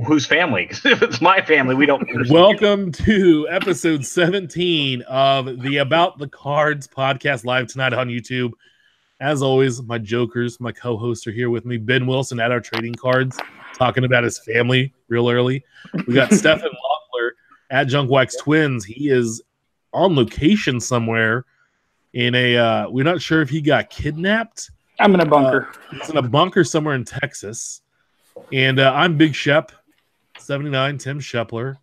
Whose family? Because if it's my family, we don't. Welcome to episode 17 of the About the Cards podcast, live tonight on YouTube. As always, my jokers, my co-hosts are here with me. Ben Wilson at our trading cards, talking about his family real early. We got Stefan Loeffler at Junk Wax Twins. He is on location somewhere in a. We're not sure if he got kidnapped. I'm in a bunker. He's in a bunker somewhere in Texas. And I'm Big Shep, 79, Tim Shepler.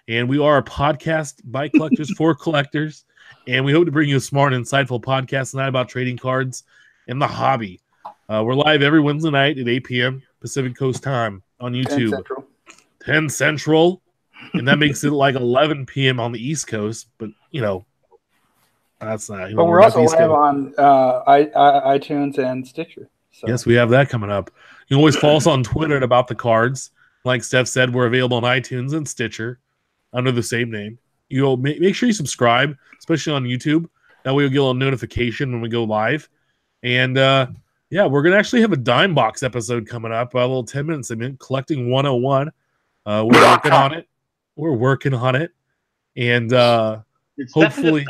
And we are a podcast by collectors for collectors. And we hope to bring you a smart and insightful podcast tonight about trading cards and the hobby. We're live every Wednesday night at 8 p.m. Pacific Coast time on YouTube. 10 Central. And that makes it like 11 p.m. on the East Coast. But, you know, that's not. But we're also live on iTunes and Stitcher. So. Yes, we have that coming up. You can always follow us on Twitter at About the Cards. Like Steph said, we're available on iTunes and Stitcher under the same name. You'll make sure you subscribe, especially on YouTube. That way you'll get a little notification when we go live. And, yeah, we're going to actually have a Dime Box episode coming up, a little 10 minutes a minute, Collecting 101. We're working on it. We're working on it. And hopefully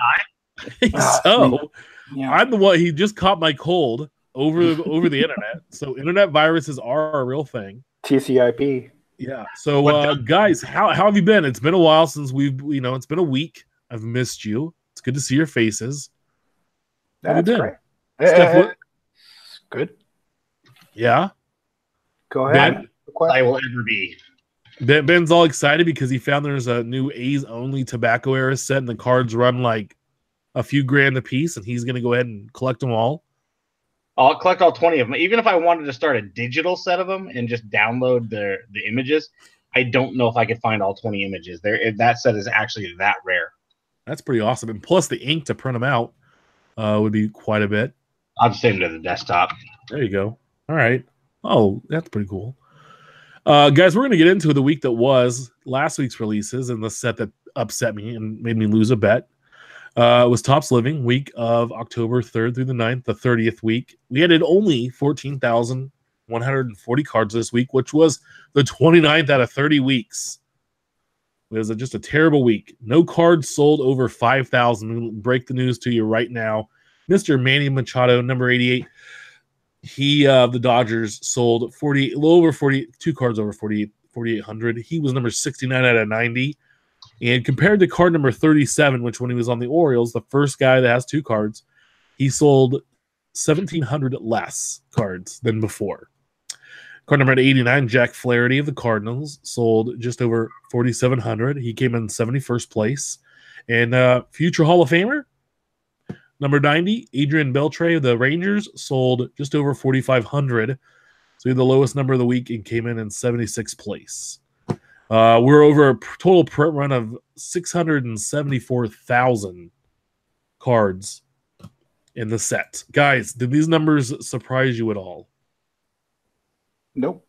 so. Yeah. I'm the one. He just caught my cold over the internet. So internet viruses are a real thing. TCIP. Yeah. So guys, how have you been? It's been a while since it's been a week. I've missed you. It's good to see your faces. That's great. Steph, good. Yeah. Go ahead. Ben, I will ever be. Ben's all excited because he found there's a new A's only tobacco era set and the cards run like a few grand a piece, and he's going to go ahead and collect them all. I'll collect all 20 of them. Even if I wanted to start a digital set of them and just download the images, I don't know if I could find all 20 images. That set is actually that rare. That's pretty awesome. And plus the ink to print them out would be quite a bit. I'll just save them to the desktop. There you go. All right. Oh, that's pretty cool. Guys, we're going to get into the week that was last week's releases and the set that upset me and made me lose a bet. It was Topps Living week of October 3rd through the 9th, the 30th week. We added only 14,140 cards this week, which was the 29th out of 30 weeks. It was just a terrible week. No cards sold over 5,000. We'll break the news to you right now. Mr. Manny Machado, number 88. He, the Dodgers, sold 48, a little over 40, two cards over 4,800. He was number 69 out of 90. And compared to card number 37, which when he was on the Orioles, the first guy that has two cards, he sold 1,700 less cards than before. Card number 89, Jack Flaherty of the Cardinals, sold just over 4,700. He came in 71st place. And future Hall of Famer, number 90, Adrian Beltre of the Rangers, sold just over 4,500. So he had the lowest number of the week and came in 76th place. We're over a total print run of 674,000 cards in the set. Guys, did these numbers surprise you at all? Nope.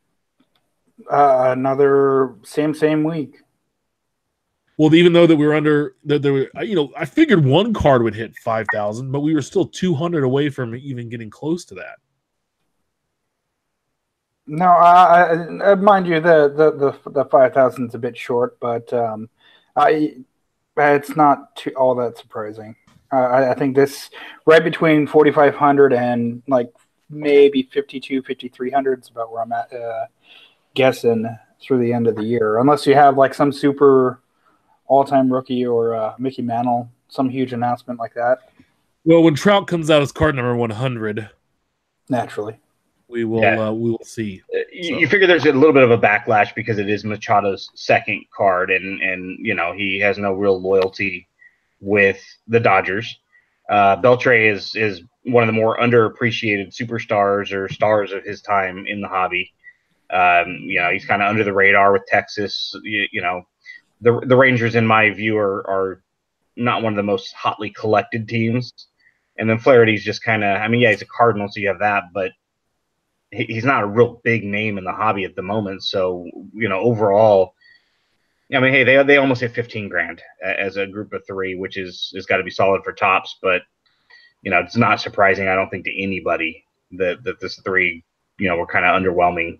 Another same week. Well, even though that we were under, that there were, I figured one card would hit 5,000, but we were still 200 away from even getting close to that. No, I mind you, the 5,000 is a bit short, but it's not all that surprising. I think this right between 4,500 and like maybe 5,300 is about where I'm at guessing through the end of the year, unless you have like some super all-time rookie or Mickey Mantle, some huge announcement like that. Well, when Trout comes out as card number 100, naturally. We will we will see. You figure there's a little bit of a backlash because it is Machado's second card, and he has no real loyalty with the Dodgers. Beltre is one of the more underappreciated superstars or stars of his time in the hobby. He's kind of under the radar with Texas. The Rangers, in my view, are not one of the most hotly collected teams. And then Flaherty's just kind of, he's a Cardinal, so you have that, but he's not a real big name in the hobby at the moment. So, overall, hey, they almost hit 15 grand as a group of three, which is got to be solid for Topps. But, it's not surprising, I don't think, to anybody that this three, were kind of underwhelming.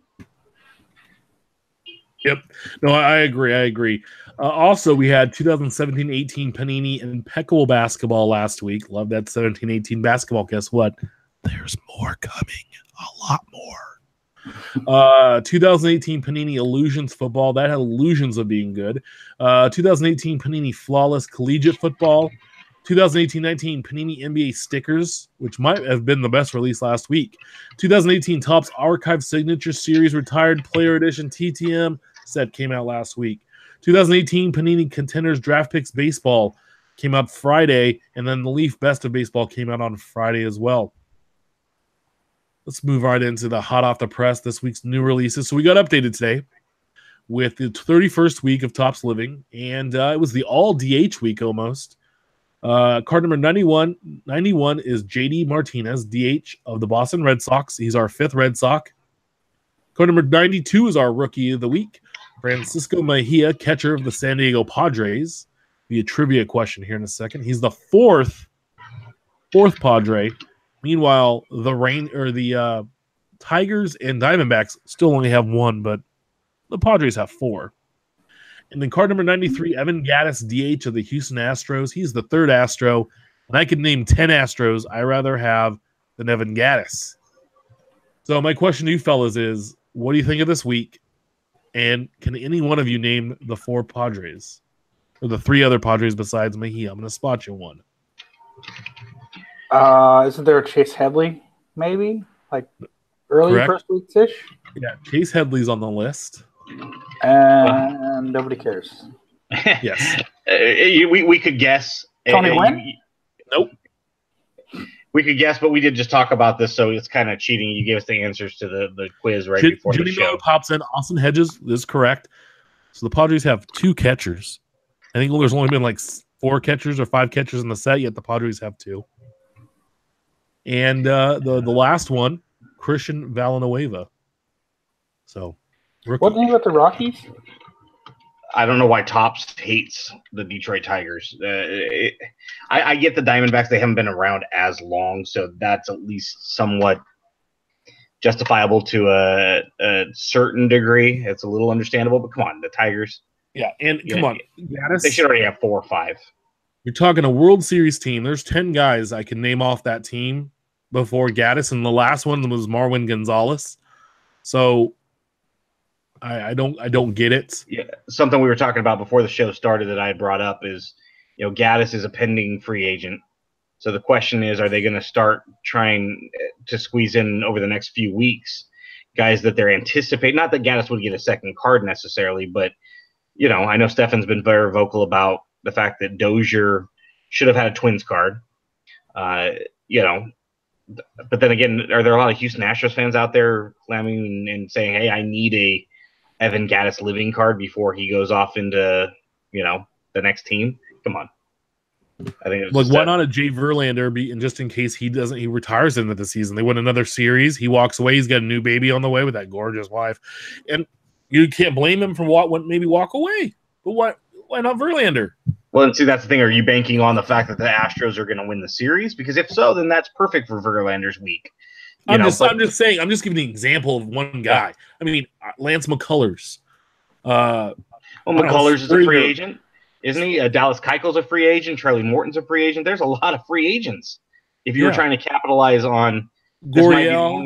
Yep. No, I agree. Also, we had 2017-18 Panini Impeccable basketball last week. Love that 17-18 basketball. Guess what? There's more coming. A lot more. 2018 Panini Illusions football. That had illusions of being good. 2018 Panini Flawless Collegiate football. 2018-19 Panini NBA stickers, which might have been the best release last week. 2018 Topps Archive Signature Series Retired Player Edition TTM set came out last week. 2018 Panini Contenders Draft Picks Baseball came out Friday, and then the Leaf Best of Baseball came out on Friday as well. Let's move right into the hot off the press this week's new releases. So we got updated today with the 31st week of Topps Living, and it was the all DH week almost. Card number 91 is JD Martinez, DH of the Boston Red Sox. He's our 5th Red Sox. Card number 92 is our Rookie of the Week, Francisco Mejia, catcher of the San Diego Padres. Be a trivia question here in a second. He's the fourth Padre. Meanwhile, the Tigers and Diamondbacks still only have 1, but the Padres have 4. And then card number 93, Evan Gattis, DH of the Houston Astros. He's the 3rd Astro, and I could name 10 Astros I rather have than Evan Gattis. So my question to you fellas is, what do you think of this week? And can any one of you name the 4 Padres? Or the 3 other Padres besides Mejia? I'm going to spot you one. Isn't there a Chase Headley, maybe? Like early Correct. first weeks-ish? Yeah, Chase Headley's on the list. And nobody cares. Yes. We could guess. Tony Gwynn? Nope. We could guess, but we did just talk about this, so it's kind of cheating. You gave us the answers to the quiz right before the Jimmy show. Miller pops in. Austin Hedges is correct. So the Padres have 2 catchers. I think there's only been like 4 catchers or 5 catchers in the set, yet the Padres have 2. And the last one, Christian Villanueva. So, rookie. What name about the Rockies? I don't know why Topps hates the Detroit Tigers. I get the Diamondbacks. They haven't been around as long, so that's at least somewhat justifiable to a certain degree. It's a little understandable, but come on, the Tigers. Yeah, and come on. Gattis, they should already have 4 or 5. You're talking a World Series team. There's 10 guys I can name off that team before Gattis, and the last one was Marwin Gonzalez. So I don't get it. Yeah, something we were talking about before the show started that I had brought up is, Gattis is a pending free agent. So the question is, are they going to start trying to squeeze in over the next few weeks guys that they're anticipating? Not that Gattis would get a second card necessarily, but I know Stefan's been very vocal about the fact that Dozier should have had a Twins card. But then again, are there a lot of Houston Astros fans out there clamming and saying, hey, I need a Evan Gattis living card before he goes off into, the next team? Come on. I think Like, why not a Jay Verlander? And just in case he retires into the season, they win another series. He walks away. He's got a new baby on the way with that gorgeous wife, and you can't blame him for maybe walk away. But why not Verlander? Well, and see, that's the thing. Are you banking on the fact that the Astros are going to win the series? Because if so, then that's perfect for Verlander's week. I'm just saying. I'm just giving an example of one guy. I mean, Lance McCullers. McCullers is a free agent, isn't he? Dallas Keuchel's a free agent. Charlie Morton's a free agent. There's a lot of free agents. If you were trying to capitalize on Goriel,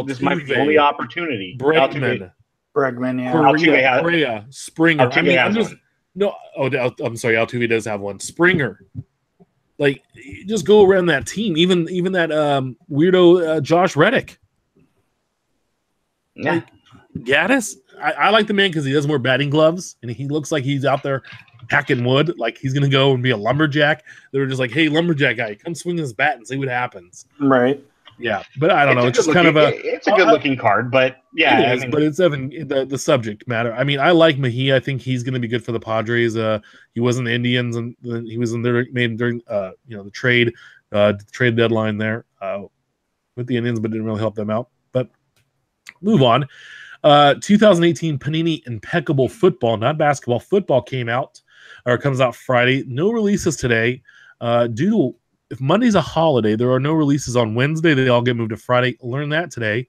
this might be the only opportunity. Bregman, Correa, Springer. I'm sorry. Altuve does have one. Springer. Like, just go around that team. Even that weirdo Josh Reddick. Yeah. Like, Gattis, I like the man because he does wear batting gloves and he looks like he's out there hacking wood. Like he's gonna go and be a lumberjack. They were just like, "Hey, lumberjack guy, come swing his bat and see what happens." Right. Yeah, but I don't know. It's just kind of it's a good looking card, but yeah, it is, but it's the subject matter. I mean, I like Mejia. I think he's going to be good for the Padres. He was in the Indians, and he was in their during the trade deadline there with the Indians, but didn't really help them out. But move on. 2018 Panini Impeccable football, not basketball. Football comes out Friday. No releases today due to. If Monday's a holiday, there are no releases on Wednesday. They all get moved to Friday. Learn that today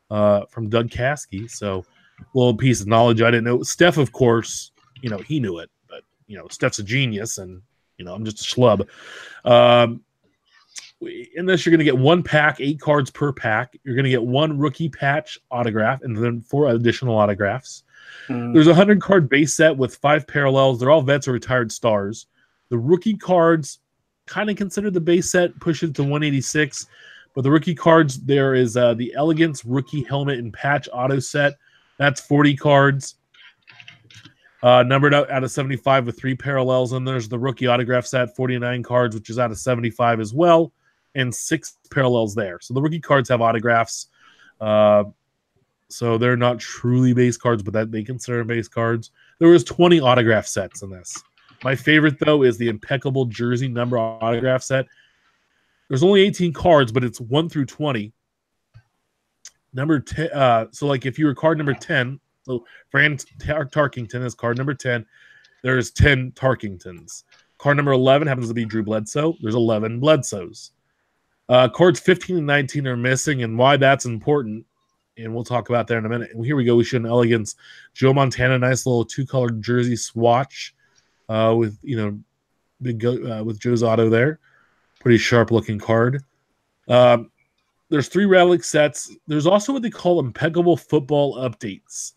from Doug Caskey. So little piece of knowledge I didn't know. Steph, of course, he knew it, but Steph's a genius, and I'm just a schlub. In this, you're going to get 1 pack, 8 cards per pack. You're going to get 1 rookie patch autograph, and then 4 additional autographs. There's a 100-card base set with 5 parallels. They're all vets or retired stars. The rookie cards kind of considered the base set, push it to 186. But the rookie cards, there is the Elegance rookie helmet and patch auto set. That's 40 cards. Numbered out of 75 with 3 parallels. And there's the rookie autograph set, 49 cards, which is out of 75 as well. And 6 parallels there. So the rookie cards have autographs. So they're not truly base cards, but that they consider base cards. There was 20 autograph sets in this. My favorite, though, is the Impeccable jersey number autograph set. There's only 18 cards, but it's 1 through 20. Number 10. So, like, if you were card number 10, so Fran Tarkington is card number 10. There's 10 Tarkingtons. Card number 11 happens to be Drew Bledsoe. There's 11 Bledsoes. Cards 15 and 19 are missing, and why that's important, and we'll talk about that in a minute. And here we go. We show an Elegance Joe Montana, nice little 2-colored jersey swatch with with Joe's auto there. Pretty sharp looking card. There's 3 relic sets. There's also what they call Impeccable football updates.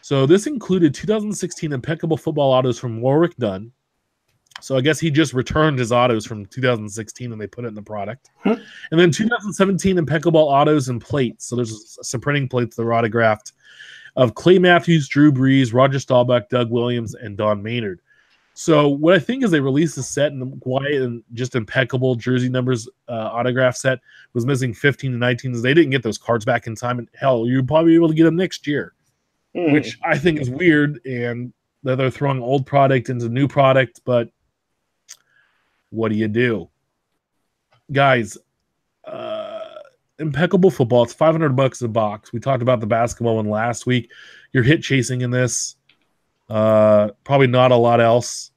So this included 2016 Impeccable football autos from Warwick Dunn. So I guess he just returned his autos from 2016 and they put it in the product. And then 2017 Impeccable autos and plates. So there's some printing plates that were autographed of Clay Matthews, Drew Brees, Roger Staubach, Doug Williams, and Don Maynard. So what I think is they released the set and why and just Impeccable jersey numbers autograph set was missing 15 and 19. They didn't get those cards back in time. And hell, you'll probably be able to get them next year, which I think is weird. And that they're throwing old product into new product, but what do you do? Guys, Impeccable football, it's $500 a box. We talked about the basketball one last week. You're hit chasing in this. Probably not a lot else.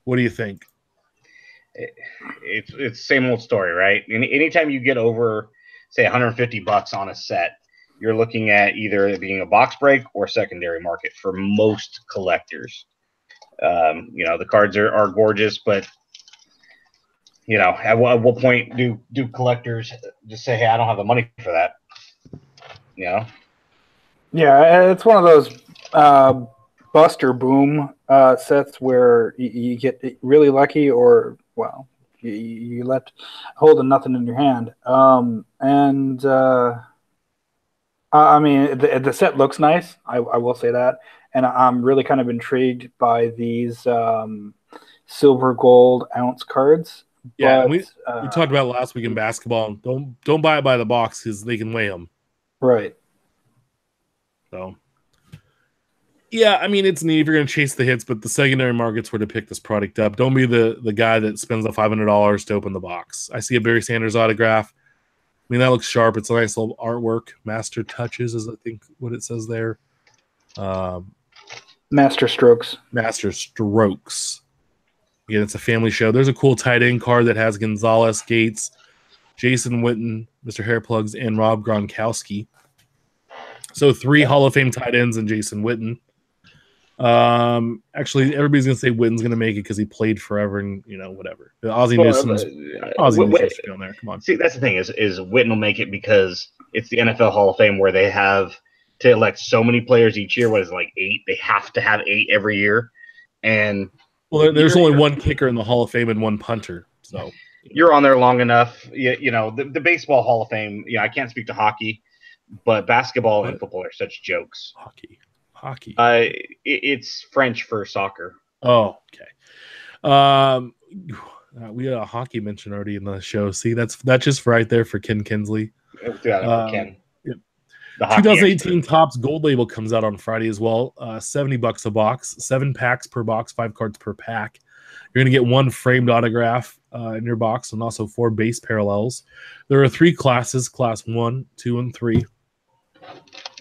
What do you think? It's the same old story, right? Anytime you get over, say, $150 on a set, you're looking at either it being a box break or secondary market for most collectors. The cards are gorgeous, but at what point do collectors just say, "Hey, I don't have the money for that"? Yeah, it's one of those bust or boom sets where you get really lucky, or you let holding nothing in your hand. I mean, the set looks nice. I will say that. And I'm really kind of intrigued by these silver gold ounce cards. Yeah, but, we talked about it last week in basketball. Don't buy it by the box because they can weigh them. Right. So, yeah, I mean, it's neat if you're going to chase the hits, but the secondary market's where to pick this product up. Don't be the guy that spends the $500 to open the box. I see a Barry Sanders autograph. I mean, that looks sharp. It's a nice little artwork. Master touches is, I think, what it says there. Master strokes. Master strokes. Again, it's a family show. There's a cool tight end card that has Gonzalez, Gates, Jason Witten, Mr. Hairplugs, and Rob Gronkowski. So 3 Hall of Fame tight ends and Jason Witten. Actually, everybody's going to say Witten's going to make it because he played forever and, whatever. Ozzie Newsom's on there. Come on. See, that's the thing is Witten will make it because it's the NFL Hall of Fame where they have to elect so many players each year. What is it, like 8? They have to have 8 every year. And there's only 1 kicker in the Hall of Fame and 1 punter. So you're on there long enough. The baseball Hall of Fame, I can't speak to hockey, but basketball and football are such jokes. Hockey. It's French for soccer. Oh, okay. We had a hockey mention already in the show. See, that's just right there for Ken Kinsley. Ken. Yep. The 2018 Topps Gold Label comes out on Friday as well. $70 a box, 7 packs per box, 5 cards per pack. You're going to get 1 framed autograph in your box and also 4 base parallels. There are 3 classes, class 1, 2, and 3.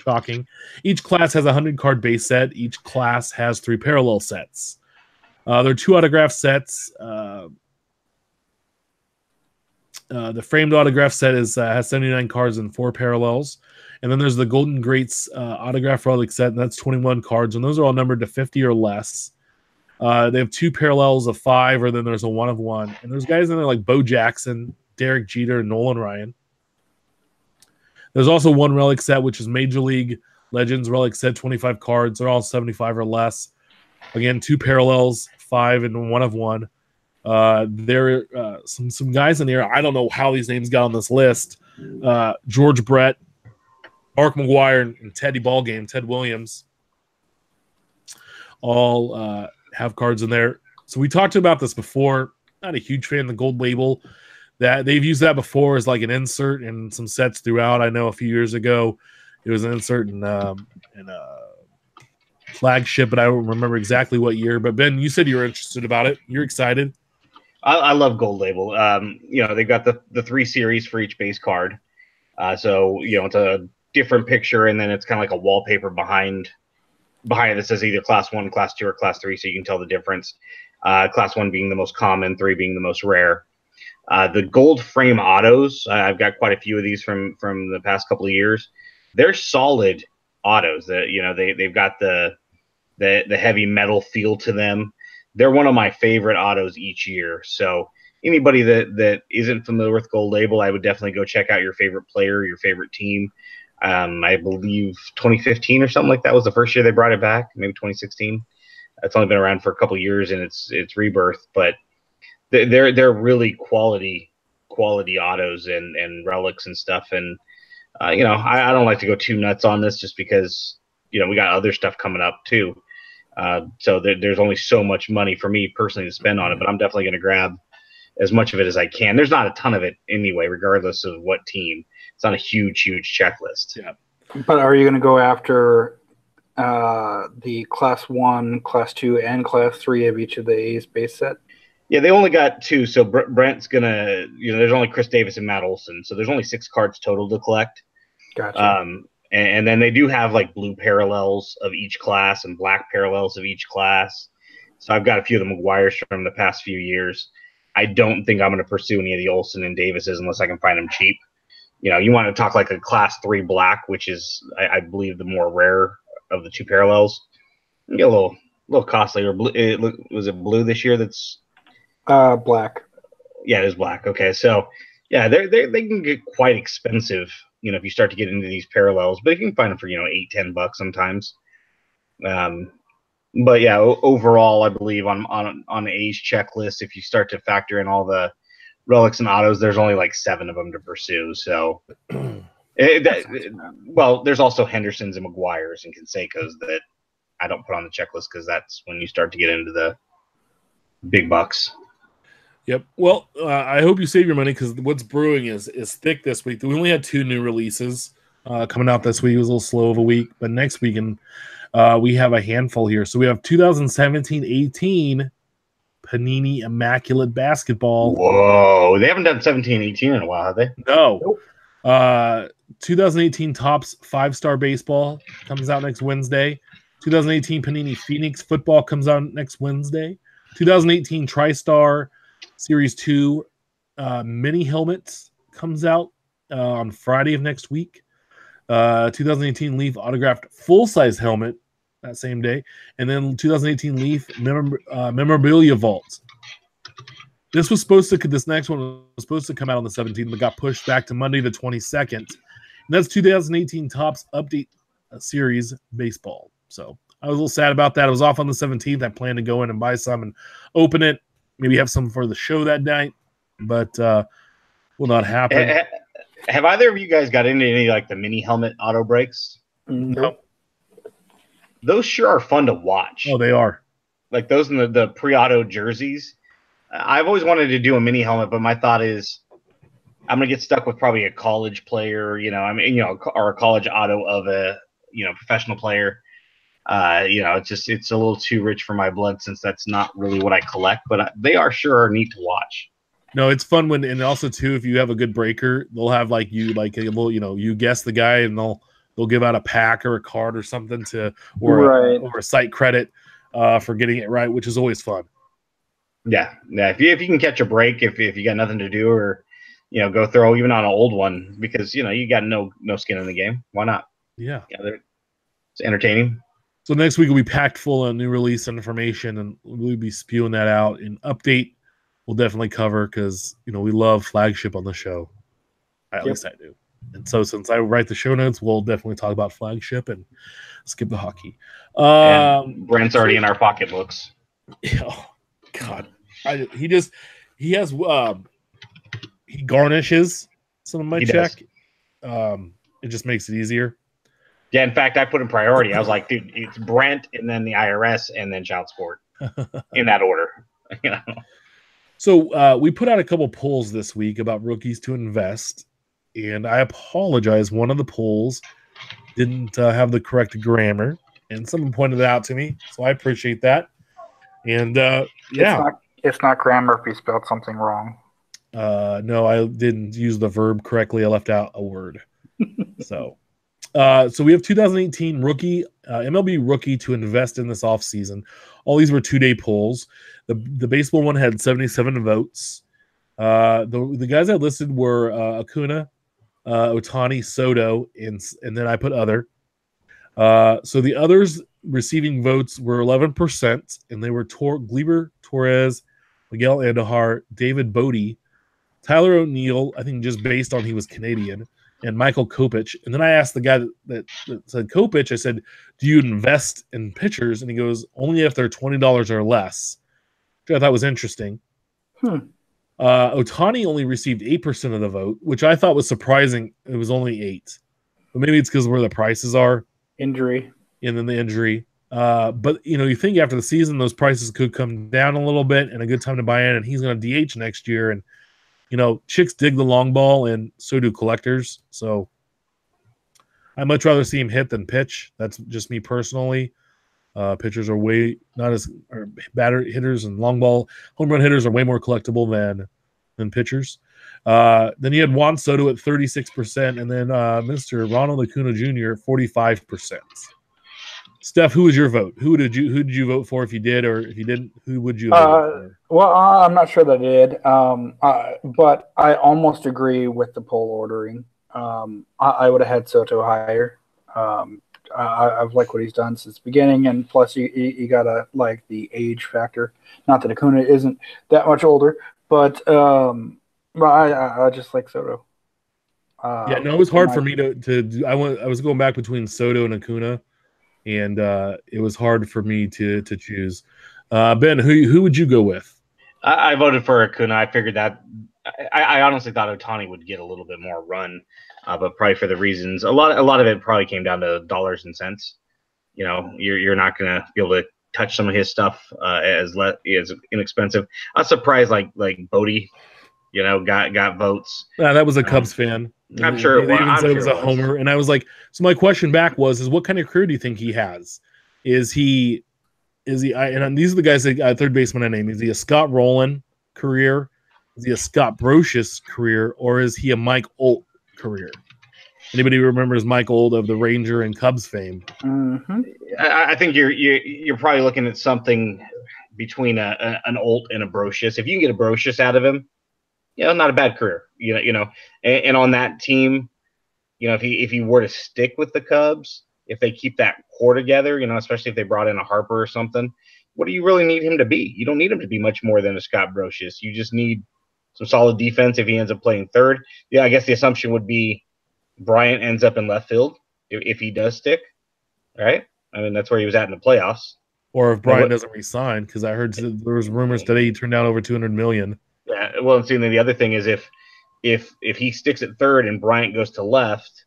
Shocking. Each class has a 100-card base set. Each class has 3 parallel sets. There are 2 autograph sets. The framed autograph set has 79 cards and 4 parallels. And then there's the Golden Greats autograph relic set, and that's 21 cards, and those are all numbered to 50 or less. They have 2 parallels of 5, or then there's a 1 of 1. And there's guys in there like Bo Jackson, Derek Jeter, and Nolan Ryan. There's also 1 relic set, which is Major League Legends relic set, 25 cards. They're all 75 or less. Again, 2 parallels, 5, and 1 of 1. There are some guys in here. I don't know how these names got on this list. George Brett, Mark McGwire, and Ted Williams all have cards in there. So we talked about this before. Not a huge fan of the gold label. That they've used that before as like an insert in some sets throughout. I know a few years ago it was an insert in a flagship, but I don't remember exactly what year. But Ben, you said you were interested about it. You're excited. I love gold label. They've got the 3 series for each base card. So it's a different picture, and then it's kind of like a wallpaper behind it that says either class 1, class 2, or class 3, so you can tell the difference. Class 1 being the most common, 3 being the most rare. The gold frame autos, I've got quite a few of these from the past couple of years. They're solid autos. They've got the heavy metal feel to them. They're one of my favorite autos each year. So anybody that isn't familiar with gold label, I would definitely go check out your favorite player, your favorite team. I believe 2015 or something like that was the first year they brought it back. Maybe 2016. It's only been around for a couple of years in its rebirth, but they're really quality autos and relics and stuff. And I don't like to go too nuts on this just because we got other stuff coming up too. So there's only so much money for me personally to spend on it, but I'm definitely going to grab as much of it as I can. There's not a ton of it anyway, regardless of what team. It's not a huge checklist. Yeah. But are you going to go after the class 1, class 2, and class 3 of each of the A's base set? Yeah, they only got 2. So Brent's going to, there's only Chris Davis and Matt Olson. So there's only 6 cards total to collect. Gotcha. And then they do have like blue parallels of each class and black parallels of each class. So I've got a few of the McGuires from the past few years. I don't think I'm going to pursue any of the Olsen and Davises unless I can find them cheap. You want to talk like a class 3 black, which is, I believe, the more rare of the 2 parallels. You get a little costly. Or blue, was it blue this year? That's black. Yeah, it is black. Okay, so yeah, they can get quite expensive. If you start to get into these parallels, but you can find them for $8-10 sometimes. But yeah, overall, I believe on the A's checklist, if you start to factor in all the relics and autos, there's only like 7 of them to pursue. So, there's also Hendersons and McGuires and Cansecos that I don't put on the checklist because that's when you start to get into the big bucks. Yep. Well, I hope you save your money because what's brewing is thick this week. We only had 2 new releases coming out this week. It was a little slow of a week, but next weekend we have a handful here. So we have 2017-18 Panini Immaculate Basketball. Whoa. They haven't done 17-18 in a while, have they? No. 2018 Topps 5-Star Baseball comes out next Wednesday. 2018 Panini Phoenix Football comes out next Wednesday. 2018 TriStar Series 2 mini helmets comes out on Friday of next week. 2018 Leaf autographed full-size helmet that same day. And then 2018 Leaf memorabilia vault. This next one was supposed to come out on the 17th, but got pushed back to Monday the 22nd. And that's 2018 Topps Update Series Baseball. So I was a little sad about that. I was off on the 17th. I planned to go in and buy some and open it. Maybe have some for the show that night, but will not happen. Have either of you guys got into any like the mini helmet auto breaks? Nope. Those sure are fun to watch. Oh, they are. Like those in the pre-auto jerseys. I've always wanted to do a mini helmet, but my thought is I'm gonna get stuck with probably a college player, or a college auto of a professional player. It's a little too rich for my blood since that's not really what I collect, but they sure neat to watch. No, it's fun and also too, if you have a good breaker, they'll have a little, you guess the guy and they'll give out a pack or a card or something or a site credit for getting it right, which is always fun. Yeah. If you can catch a break, if you got nothing to do or go throw even on an old one because you got no skin in the game. Why not? Yeah. It's entertaining. So next week will be packed full of new release information, and we'll be spewing that out. In update, we'll definitely cover because we love flagship on the show. At least I do. And so since I write the show notes, we'll definitely talk about flagship and skip the hockey. And Brent's already in our pocketbooks. Oh God, he garnishes some of my check. It just makes it easier. Yeah, in fact, I put in priority. I was like, dude, it's Brent and then the IRS and then child support in that order. So we put out a couple polls this week about rookies to invest, and I apologize. One of the polls didn't have the correct grammar, and someone pointed it out to me, so I appreciate that. And it's not grammar if you spelled something wrong. No, I didn't use the verb correctly. I left out a word. So we have 2018 rookie, MLB rookie to invest in this offseason. All these were 2-day polls. The baseball one had 77 votes. The guys I listed were Acuna, Ohtani, Soto, and then I put other. So the others receiving votes were 11%, and they were Gleyber Torres, Miguel Andujar, David Bodie, Tyler O'Neill, I think just based on he was Canadian, and Michael Kopech. And then I asked the guy that said Kopech, I said, do you invest in pitchers? And he goes, only if they're $20 or less, which I thought was interesting. Ohtani only received 8% of the vote, which I thought was surprising. It was only 8. But maybe it's because where the prices are. Injury. And then the injury. But, you think after the season, those prices could come down a little bit and a good time to buy in. And he's going to DH next year. And, chicks dig the long ball, and so do collectors. So I'd much rather see him hit than pitch. That's just me personally. Pitchers are batter hitters, and long ball home run hitters are way more collectible than pitchers. Then you had Juan Soto at 36%, and then Mr. Ronald Acuna Jr. 45%. Steph, who was your vote? Who did you vote for if you did, or if you didn't, who would you vote for? Well, I'm not sure that I did, but I almost agree with the poll ordering. I would have had Soto higher. I've liked what he's done since the beginning, and plus you gotta like the age factor. Not that Acuna isn't that much older, but I just like Soto. It was hard for me to do. I was going back between Soto and Acuna, and it was hard for me to choose. Ben, who would you go with? I voted for Acuna. I figured that. I honestly thought Ohtani would get a little bit more run, but probably for the reasons a lot of it probably came down to dollars and cents. You're not going to be able to touch some of his stuff as inexpensive. I was surprised like Bodie, got votes. That was a Cubs fan. I'm sure it was. They even said it was a homer, and I was like, so my question back is what kind of career do you think he has? Is he? And these are the guys that third baseman I name. Is he a Scott Rowland career? Is he a Scott Brocious career, or is he a Mike Olt career? Anybody remembers Mike Olt of the Ranger and Cubs fame? Mm-hmm. I think you're probably looking at something between an Olt and a Brocious. If you can get a Brocious out of him, not a bad career. And on that team, if he were to stick with the Cubs, if they keep that core together, especially if they brought in a Harper or something, what do you really need him to be? You don't need him to be much more than a Scott Brocious. You just need some solid defense if he ends up playing third. Yeah, I guess the assumption would be Bryant ends up in left field if he does stick, right? I mean, that's where he was at in the playoffs. Or if Bryant doesn't resign, because I heard there was rumors today he turned down over $200 million. Yeah, well, and the other thing is if he sticks at third and Bryant goes to left,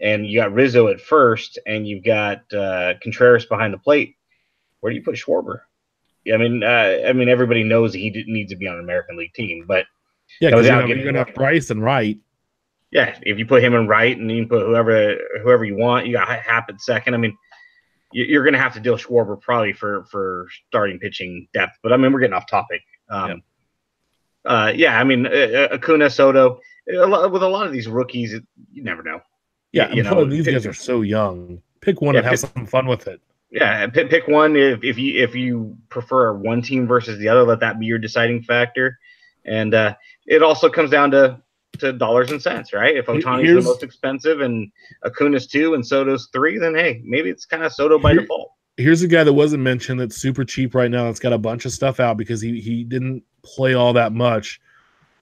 and you got Rizzo at first, and you've got Contreras behind the plate, where do you put Schwarber? I mean, everybody knows he needs to be on an American League team, but yeah, because you're going to have Bryce and Wright. Yeah, if you put him in right, and you can put whoever you want, you got Happ at second. I mean, you're going to have to deal Schwarber probably for starting pitching depth. But I mean, we're getting off topic. I mean, Acuna, Soto, with a lot of these rookies, you never know. Yeah, these guys are so young. Pick one and have some fun with it. Yeah, pick one if you prefer one team versus the other. Let that be your deciding factor. And it also comes down to to dollars and cents, right? If Ohtani's the most expensive and Acuna's 2 and Soto's 3, then hey, maybe it's kind of Soto by default. Here's a guy that wasn't mentioned that's super cheap right now. It's got a bunch of stuff out because he didn't play all that much,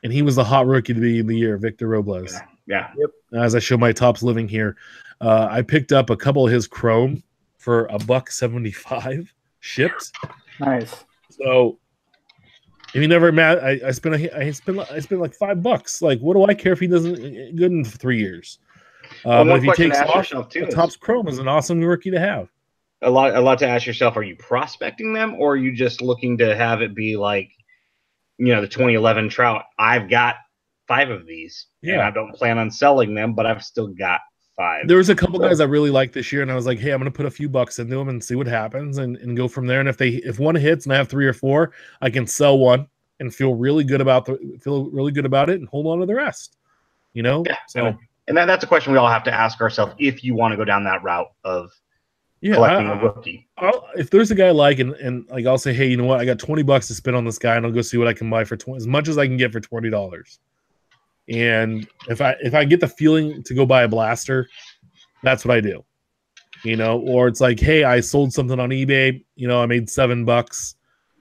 and he was the hot rookie to be of the year, Victor Robles. Yeah. Yep. As I show my tops living here, I picked up a couple of his Chrome for $1.75 shipped. Nice. So if he never mad, I spent like $5. Like, what do I care if he doesn't good in 3 years? But if he takes off, Topps Chrome is an awesome rookie to have. A lot to ask yourself: are you prospecting them, or are you just looking to have it be like, the 2011 Trout? I've got 5 of these, and I don't plan on selling them, but I've still got 5. There was a couple guys I really liked this year, and I was like, hey, I'm going to put a few bucks into them and see what happens, and go from there. And if one hits and I have 3 or 4, I can sell one and feel really good about it and hold on to the rest. Yeah. So, and that's a question we all have to ask ourselves if you want to go down that route of collecting a rookie. If there's a guy I like, and like I'll say, hey, you know what? I got $20 to spend on this guy, and I'll go see what I can buy for as much as I can get for $20. And if I get the feeling to go buy a blaster, that's what I do. Or it's like, hey, I sold something on eBay. I made $7.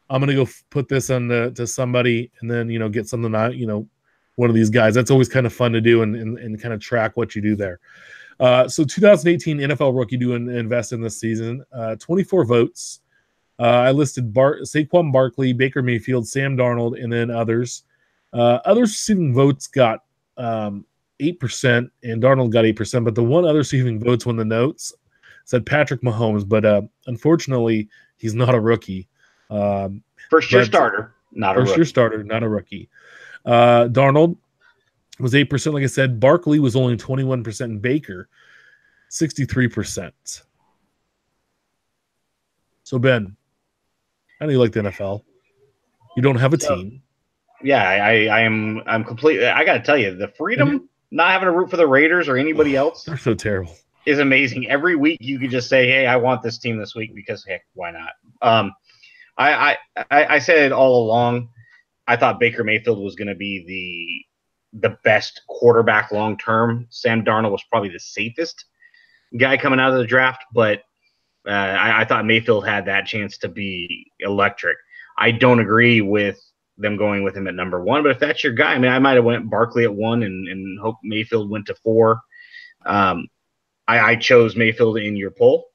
I'm gonna go put this on to somebody, and then get something out. One of these guys. That's always kind of fun to do and kind of track what you do there. So 2018 NFL rookie to invest in this season, 24 votes. I listed Saquon Barkley, Baker Mayfield, Sam Darnold, and then others. Others receiving votes got 8%, and Darnold got 8%, but the one other receiving votes when the notes said Patrick Mahomes, but unfortunately, he's not a rookie. First-year starter, not a rookie. Darnold was 8%, like I said. Barkley was only 21%, and Baker 63%. So, Ben, how do you like the NFL? You don't have a team. Yeah, I'm completely. I got to tell you, the freedom not having to root for the Raiders or anybody else. They're so terrible. Is amazing. Every week you could just say, "Hey, I want this team this week," because heck, why not? I said it all along. I thought Baker Mayfield was going to be the best quarterback long term. Sam Darnold was probably the safest guy coming out of the draft, but I thought Mayfield had that chance to be electric. I don't agree with them going with him at number 1, but if that's your guy, I mean, I might have went Barkley at 1 and hope Mayfield went to 4. I chose Mayfield in your poll.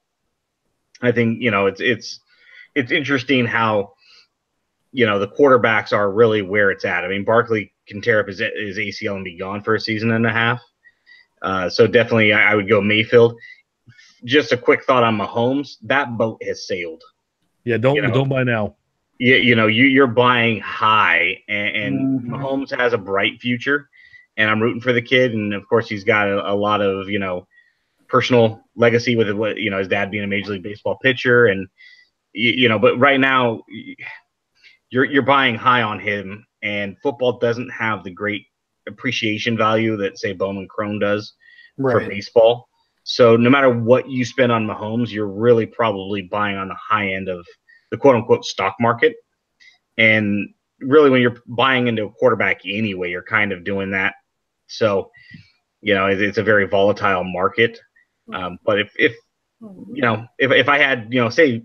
I think it's interesting how the quarterbacks are really where it's at. I mean, Barkley can tear up his ACL and be gone for a season and a half. So definitely I would go Mayfield. Just a quick thought on Mahomes. That boat has sailed. Yeah, don't buy now. Yeah, you're buying high, and Mahomes has a bright future, and I'm rooting for the kid. And of course, he's got a lot of personal legacy with his dad being a Major League Baseball pitcher, and but right now you're buying high on him, and football doesn't have the great appreciation value that say Bowman Chrome does for baseball. So no matter what you spend on Mahomes, you're really probably buying on the high end of the quote unquote stock market. And really when you're buying into a quarterback anyway, you're kind of doing that. So, it's a very volatile market. But if I had, say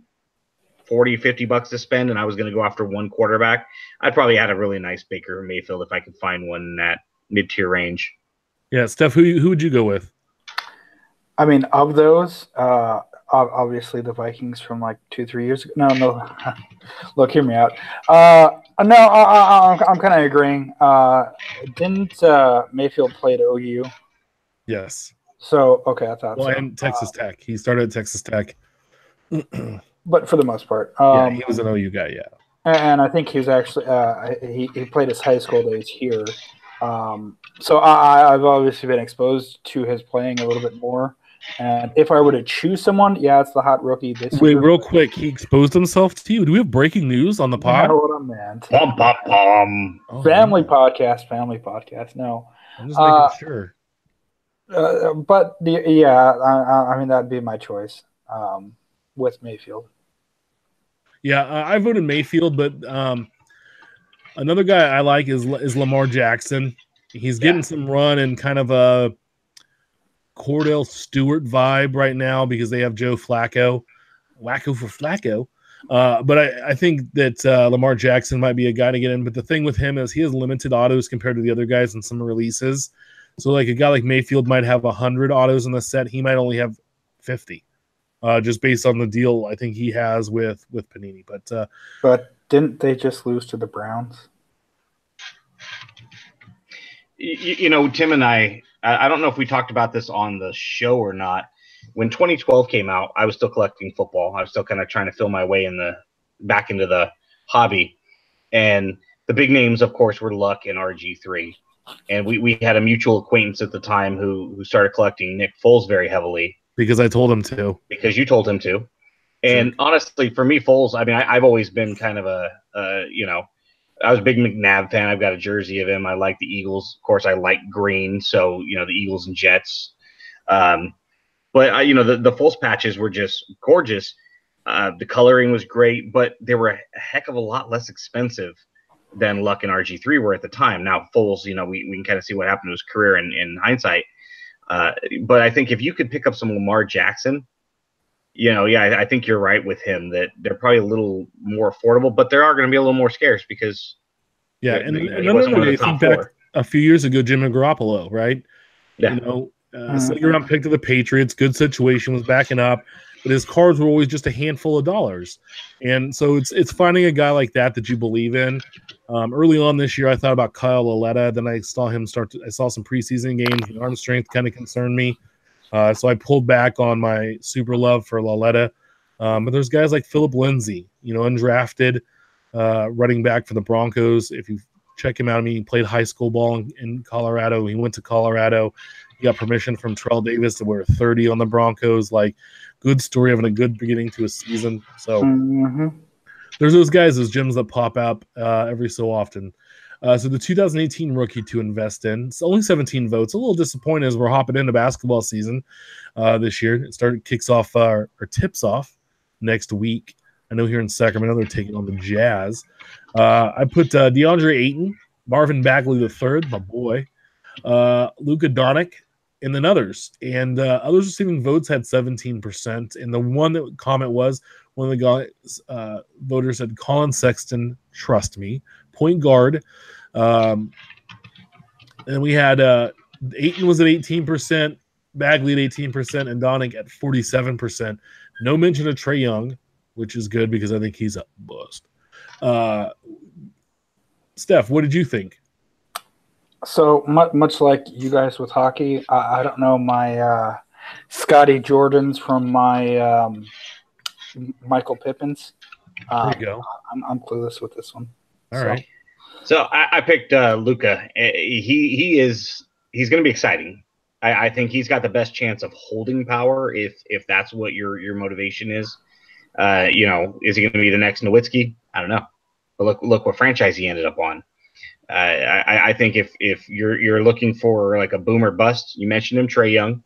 $40-$50 to spend and I was going to go after one quarterback, I'd probably add a really nice Baker Mayfield if I could find one in that mid-tier range. Yeah. Steph, who would you go with? I mean, of those, obviously the Vikings from like 2-3 years ago. No. Look, hear me out. I'm kind of agreeing. Didn't Mayfield play at OU? Yes. So, okay, I thought so. And Texas Tech. He started at Texas Tech. But for the most part. Yeah, he was an OU guy, yeah. And I think he was actually he played his high school days here. So I've obviously been exposed to his playing a little bit more. And if I were to choose someone, yeah, it's the hot rookie this year. Wait, real quick, he exposed himself to you. Do we have breaking news on the pod? You know what I meant. Oh, family podcast. No, I'm just making sure. But I mean that'd be my choice with Mayfield. Yeah, I voted Mayfield, but another guy I like is Lamar Jackson. He's getting some run and kind of a Cordell Stewart vibe right now because they have Joe Flacco. Wacko for Flacco. But I think that Lamar Jackson might be a guy to get in. But the thing with him is he has limited autos compared to the other guys in some releases. So like a guy like Mayfield might have 100 autos in the set. He might only have 50, just based on the deal I think he has with Panini. But didn't they just lose to the Browns? Tim and I don't know if we talked about this on the show or not. When 2012 came out, I was still collecting football. I was still kind of trying to feel my way back into the hobby. And the big names, of course, were Luck and RG3. And we had a mutual acquaintance at the time who started collecting Nick Foles very heavily. Because I told him to. Because you told him to. And honestly, for me, Foles, I mean, I've always been kind of I was a big McNabb fan. I've got a jersey of him. I like the Eagles. Of course, I like green. So, the Eagles and Jets. But, the Foles patches were just gorgeous. The coloring was great, but they were a heck of a lot less expensive than Luck and RG3 were at the time. Now, Foles, we can kind of see what happened to his career in hindsight. But I think if you could pick up some Lamar Jackson, I think you're right with him that they're probably a little more affordable, but they are going to be a little more scarce because think back a few years ago, Jimmy Garoppolo, right? Yeah. Second round pick to the Patriots, good situation, was backing up, but his cards were always just a handful of dollars. And so it's finding a guy like that you believe in. Early on this year, I thought about Kyle Lauletta. Then I saw him I saw some preseason games. The arm strength kind of concerned me. So I pulled back on my super love for Lauletta. But there's guys like Philip Lindsay, undrafted running back for the Broncos. If you check him out, he played high school ball in Colorado. He went to Colorado. He got permission from Terrell Davis to wear 30 on the Broncos. Like, good story, having a good beginning to a season. So there's those guys, those gems that pop up every so often. So the 2018 rookie to invest in, it's only 17 votes. A little disappointed as we're hopping into basketball season this year. It tips off next week. I know here in Sacramento they're taking on the Jazz. I put DeAndre Ayton, Marvin Bagley III, my boy, Luka Doncic, and then others. And others receiving votes had 17%. And the one comment was, one of the guys, voters said, Colin Sexton, trust me, point guard. And we had Ayton was at 18%, Bagley at 18%, and Doncic at 47%. No mention of Trae Young, which is good because I think he's a bust. Steph, what did you think? So much like you guys with hockey, I don't know my Scotty Jordans from my Michael Pippins. There you go. I'm clueless with this one. All right. So I picked Luka. He's going to be exciting. I think he's got the best chance of holding power if that's what your motivation is. Is he going to be the next Nowitzki? I don't know. But look what franchise he ended up on. I think if you're looking for like a boomer bust, you mentioned him, Trae Young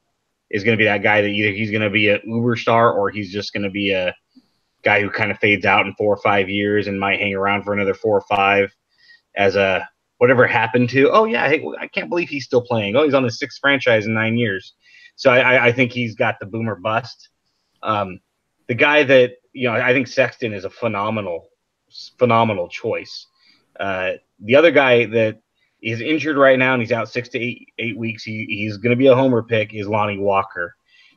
is going to be that guy that either he's going to be an uber star or he's just going to be a guy who kind of fades out in 4 or 5 years and might hang around for another 4 or 5 as a whatever happened to. Oh yeah, hey, I can't believe he's still playing. Oh, he's on the 6th franchise in 9 years. So I think he's got the boomer bust. The guy that I think Sexton is a phenomenal choice. The other guy that is injured right now and he's out 6 to 8 weeks. He's going to be a homer pick. Is Lonnie Walker.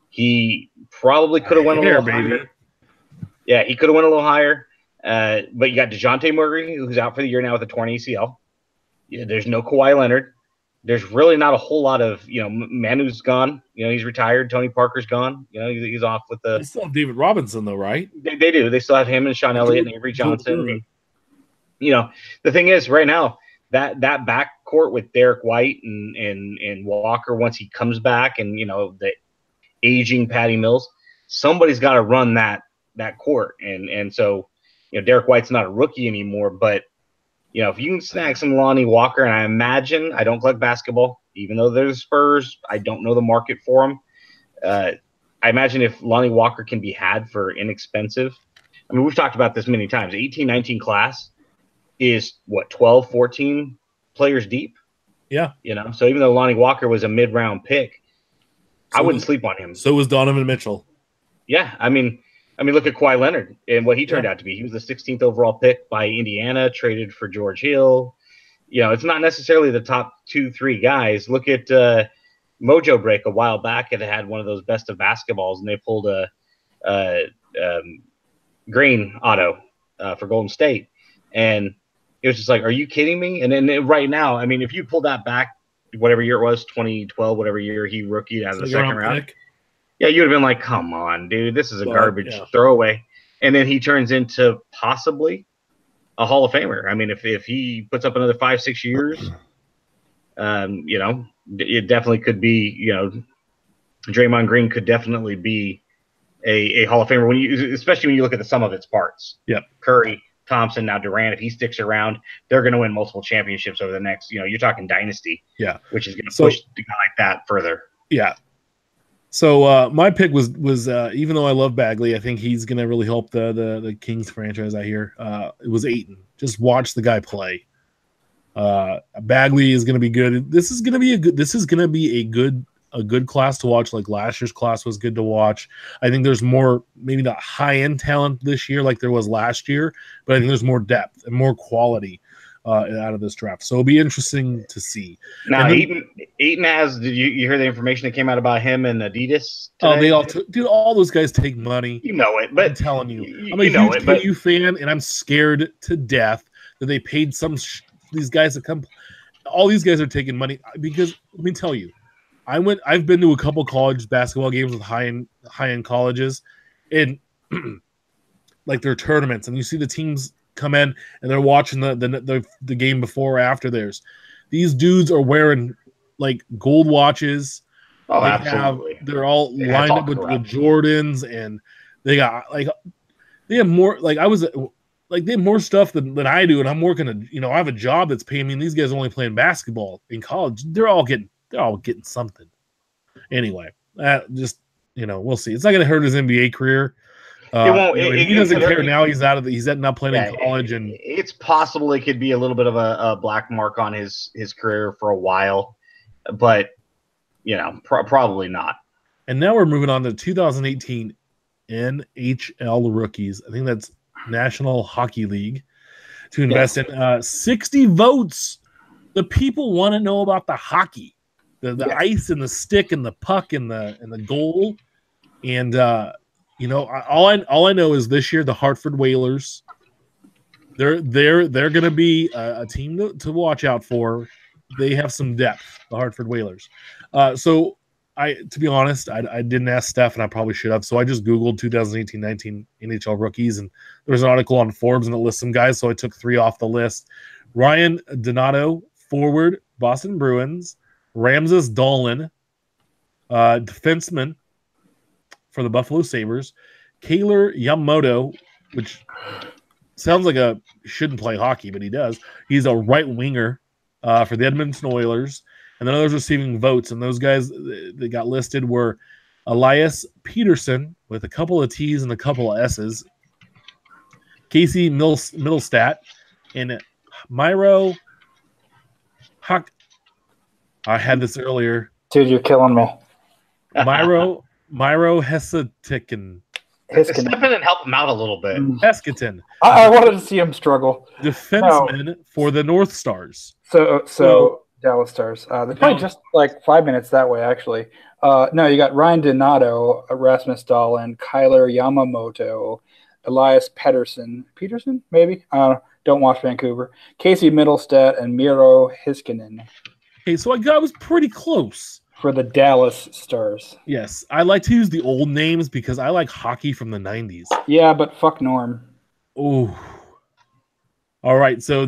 He probably could have went a little higher. Yeah, he could have went a little higher. But you got DeJounte Murray, who's out for the year now with a torn ACL. Yeah, there's no Kawhi Leonard. There's really not a whole lot of Manu's gone. He's retired. Tony Parker's gone. He's off with the. They still have David Robinson though, right? They do. They still have him and Sean Elliott and Avery Johnson. The thing is, right now that backcourt with Derek White and Walker, once he comes back, and the aging Patty Mills, somebody's got to run that court, and so Derek White's not a rookie anymore, but if you can snag some Lonnie Walker, and I imagine, I don't collect basketball, even though they're the Spurs, I don't know the market for them. I imagine if Lonnie Walker can be had for inexpensive, I mean, we've talked about this many times. 18-19 class is what, 12, 14 players deep? Yeah. So even though Lonnie Walker was a mid-round pick, I wouldn't sleep on him. So was Donovan Mitchell. Yeah, I mean, look at Kawhi Leonard and what he turned out to be. He was the 16th overall pick by Indiana, traded for George Hill. It's not necessarily the top 2-3 guys. Look at Mojo Break a while back. It had one of those best of basketballs, and they pulled a green auto for Golden State, and it was just like, are you kidding me? And then right now, I mean, if you pull that back, whatever year it was, 2012, whatever year he rookied out of the second round, yeah, you would have been like, come on, dude, this is a garbage throwaway. And then he turns into possibly a Hall of Famer. I mean, if he puts up another 5-6 years, it definitely could be, Draymond Green could definitely be a Hall of Famer especially when you look at the sum of its parts. Yep. Curry, Thompson, now Durant, if he sticks around, they're going to win multiple championships over the next, you're talking dynasty. Yeah. Which is going to push a guy like that further. Yeah. So my pick was even though I love Bagley, I think he's going to really help the Kings franchise out here. It was Ayton. Just watch the guy play. Bagley is going to be good. This is going to be a good class to watch. Like last year's class was good to watch. I think there's more, maybe not high end talent this year like there was last year, but I think there's more depth and more quality out of this draft. So it'll be interesting to see. Now, Ayton has. Did you hear the information that came out about him and Adidas today? Oh, they all dude. All those guys take money. You know it, but I'm telling you, I'm a huge KU fan, and I'm scared to death that they paid these guys to come. All these guys are taking money because let me tell you, I've been to a couple college basketball games with high end colleges, and like their tournaments, and you see the teams come in and they're watching the game before or after theirs. These dudes are wearing like gold watches. Oh, absolutely. They're all lined up with Jordans, and they got they have more they have more stuff than I do, and I'm working I have a job that's paying me, and these guys are only playing basketball in college. They're all getting something. Anyway, we'll see. It's not going to hurt his NBA career. It won't. He doesn't care now. He's not playing in college, and it's possible it could be a little bit of a black mark on his career for a while, but probably not. And now we're moving on to 2018 NHL rookies. I think that's National Hockey League to invest in 60 votes. The people want to know about the hockey, the ice and the stick and the puck and the goal, and all I know is this year the Hartford Whalers, they're going to be a team to watch out for. They have some depth, the Hartford Whalers. So to be honest, I didn't ask Steph, and I probably should have. So I just Googled 2018-19 NHL rookies, and there was an article on Forbes, and it lists some guys. So I took 3 off the list. Ryan Donato, forward, Boston Bruins. Ramses Dolan, defenseman for the Buffalo Sabres. Kaylor Yamamoto, which sounds like shouldn't play hockey, but he does. He's a right winger for the Edmonton Oilers. And then others receiving votes. And those guys that got listed were Elias Peterson with a couple of T's and a couple of S's. Casey Middlestat and Miro Huck. I had this earlier. Dude, you're killing me. Miro Heskinen. Step in and help him out a little bit. Heskinen. I wanted to see him struggle. Defenseman for the North Stars. So Dallas Stars. They're probably just like 5 minutes that way, actually. No, you got Ryan Donato, Rasmus Dahlin, Kyler Yamamoto, Elias Peterson, maybe? Don't watch Vancouver. Casey Middlestat, and Miro Heiskanen. Okay, so I was pretty close. For the Dallas Stars. Yes, I like to use the old names because I like hockey from the 90s. Yeah, but fuck Norm. Oh. All right, so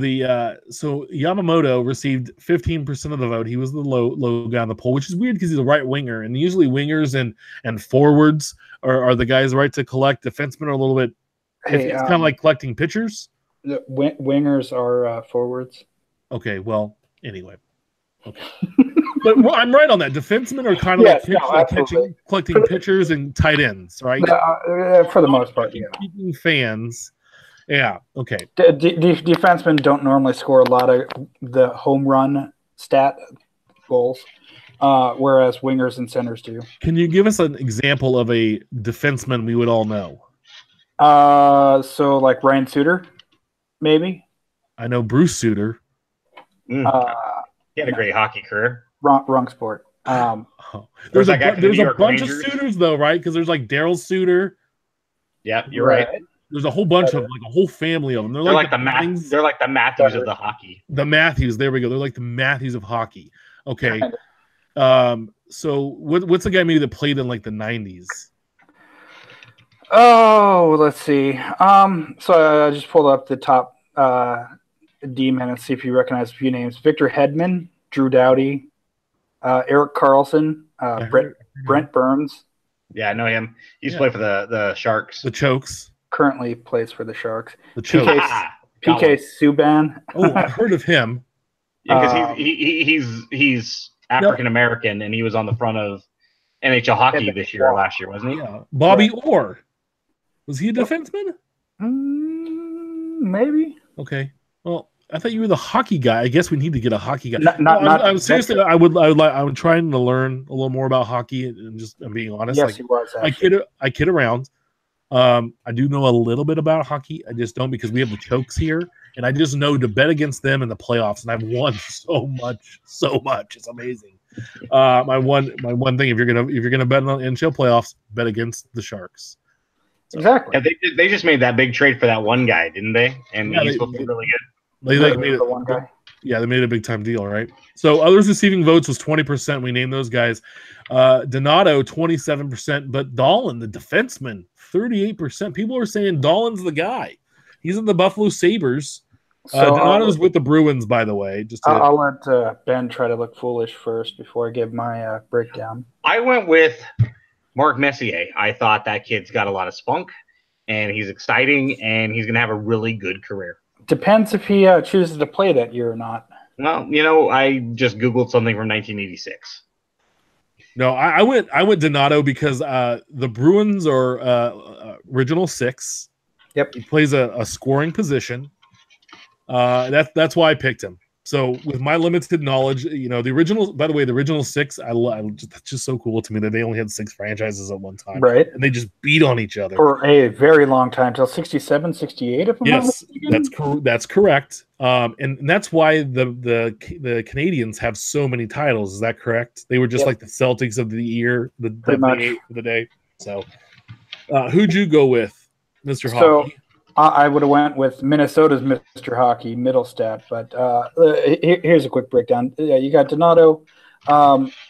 so Yamamoto received 15% of the vote. He was the low guy on the poll, which is weird because he's a right winger, and usually wingers and forwards are the guys right to collect. Defensemen are a little bit. It's kind of like collecting pitchers. The wingers are forwards. Okay, well, anyway. Okay. But I'm right on that. Defensemen are kind of collecting pitchers and tight ends, right? For the most part, yeah. Keeping fans. Yeah, okay. Defensemen don't normally score a lot of the home run stat goals, whereas wingers and centers do. Can you give us an example of a defenseman we would all know? So like Ryan Suter, maybe. I know Bruce Suter. He had a great hockey career. Wrong sport. There's a bunch of Suters though, right? Because there's like Daryl Suter. Yeah, you're right. There's a whole bunch of like a whole family of them. They're like the Matthews. They're like the Matthews of the hockey. The Matthews. There we go. They're like the Matthews of hockey. Okay. So what's the guy maybe that played in like the 90s? Oh, let's see. So I just pulled up the top D-men and see if you recognize a few names. Victor Hedman, Drew Doughty, Eric Carlson, Brent Burns. Yeah, I know him. He used to play for the Sharks. The Chokes. Currently plays for the Sharks. The Chokes. PK Subban. Oh, I've heard of him. Yeah, because he's African American, and he was on the front of NHL hockey last year, wasn't he? Yeah. Bobby Orr. Was he a defenseman? Maybe. Okay. Well, I thought you were the hockey guy. I guess we need to get a hockey guy. I'm seriously. I'm trying to learn a little more about hockey, and just I'm being honest. Yes, he was. I kid around. I do know a little bit about hockey. I just don't because we have the Chokes here, and I just know to bet against them in the playoffs, and I've won so much. It's amazing. My one thing, if you're gonna bet on NHL playoffs, bet against the Sharks. So, exactly. Yeah, they just made that big trade for that one guy, didn't they? And he's supposed to be really good. They made it the one guy. Yeah, they made a big time deal, right? So others receiving votes was 20%. We named those guys. Donato 27%, but Dahlin, the defenseman, 38%. People are saying Dahlin's the guy. He's in the Buffalo Sabres. Donato's with the Bruins, by the way. I'll let Ben try to look foolish first before I give my breakdown. I went with Mark Messier. I thought that kid's got a lot of spunk, and he's exciting, and he's going to have a really good career. Depends if he chooses to play that year or not. Well, I just Googled something from 1986. No, I went Donato because the Bruins are original six. Yep. He plays a scoring position. That's why I picked him. So with my limited knowledge, the original six, that's just so cool to me that they only had 6 franchises at one time. Right. And they just beat on each other. For a very long time, till 67, 68, if I'm not mistaken. That's correct. And that's why the Canadians have so many titles. Is that correct? They were just like the Celtics of the year, the day. So who'd you go with, Mr. Hockey? I would have went with Minnesota's Mr. Hockey, Middlestat, but here's a quick breakdown. You got Donato.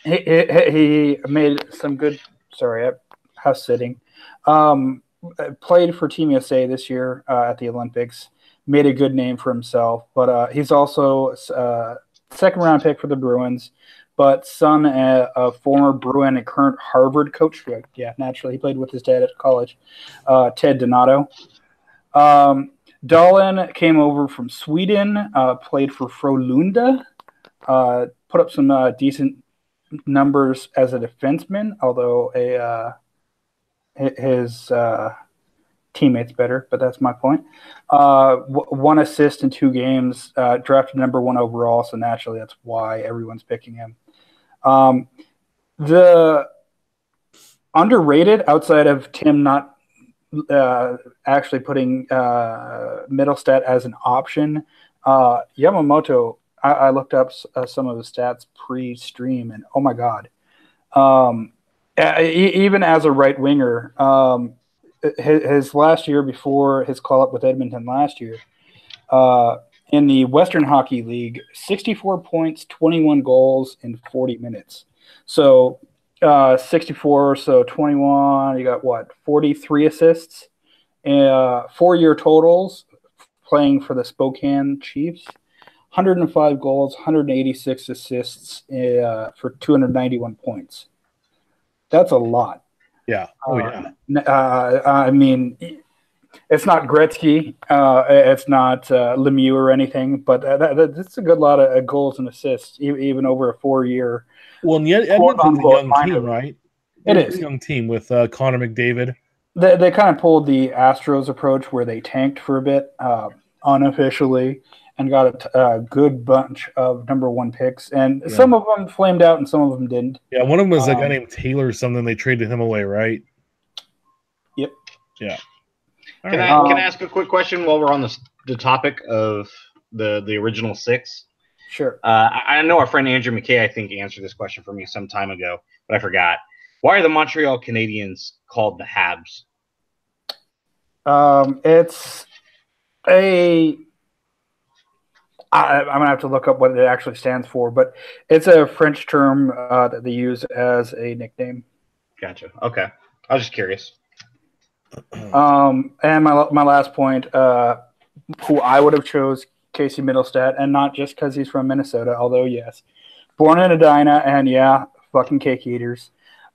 He made some good. Sorry, house sitting. Played for Team USA this year at the Olympics. Made a good name for himself, but he's also a second-round pick for the Bruins. But son of former Bruin and current Harvard coach. Yeah, naturally, he played with his dad at college, Ted Donato. Dahlin came over from Sweden, played for Frölunda, put up some decent numbers as a defenseman, although his teammates better, but that's my point. 1 assist in 2 games, drafted number 1 overall, so naturally that's why everyone's picking him. The underrated, outside of Tim not actually putting Middlestat as an option. Yamamoto, I looked up some of his stats pre-stream, and oh my God. Even as a right winger, his last year before his call-up with Edmonton last year, in the Western Hockey League, 64 points, 21 goals in 40 minutes. So 64, so 21, you got what, 43 assists, 4-year totals, playing for the Spokane Chiefs, 105 goals, 186 assists for 291 points. That's a lot. Yeah. Oh, yeah. I mean, it's not Gretzky, it's not Lemieux or anything, but that's a good lot of goals and assists, even over a 4-year. Well, and yet Edmonton's a young team, right? It is a young team with Connor McDavid. They kind of pulled the Astros approach where they tanked for a bit unofficially, and got a good bunch of number 1 picks. And Yeah. some of them flamed out and some of them didn't. Yeah, one of them was a guy named Taylor or something. They traded him away, right? Yep. Yeah. Can I ask a quick question while we're on the topic of the original 6? Sure. I know our friend Andrew McKay, I think, answered this question for me some time ago, but I forgot. Why are the Montreal Canadiens called the Habs? It's I'm going to have to look up what it actually stands for, but it's a French term that they use as a nickname. Gotcha. Okay. I was just curious. And my last point, who I would have chose, Casey Middlestat, and not just because he's from Minnesota, although yes, born in Edina, and yeah, fucking cake eaters,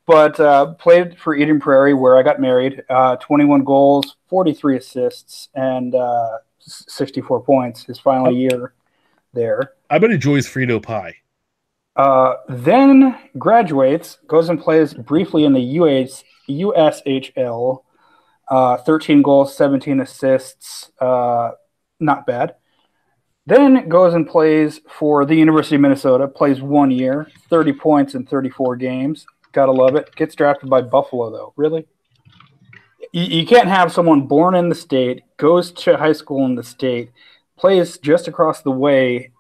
but played for Eden Prairie where I got married. 21 goals, 43 assists, and 64 points his final year there. I bet he enjoys Frito pie. Then graduates, goes and plays briefly in the USHL. 13 goals, 17 assists, not bad. Then goes and plays for the University of Minnesota, plays 1 year, 30 points in 34 games. Gotta love it. Gets drafted by Buffalo, though. Really? You can't have someone born in the state, goes to high school in the state, plays just across the way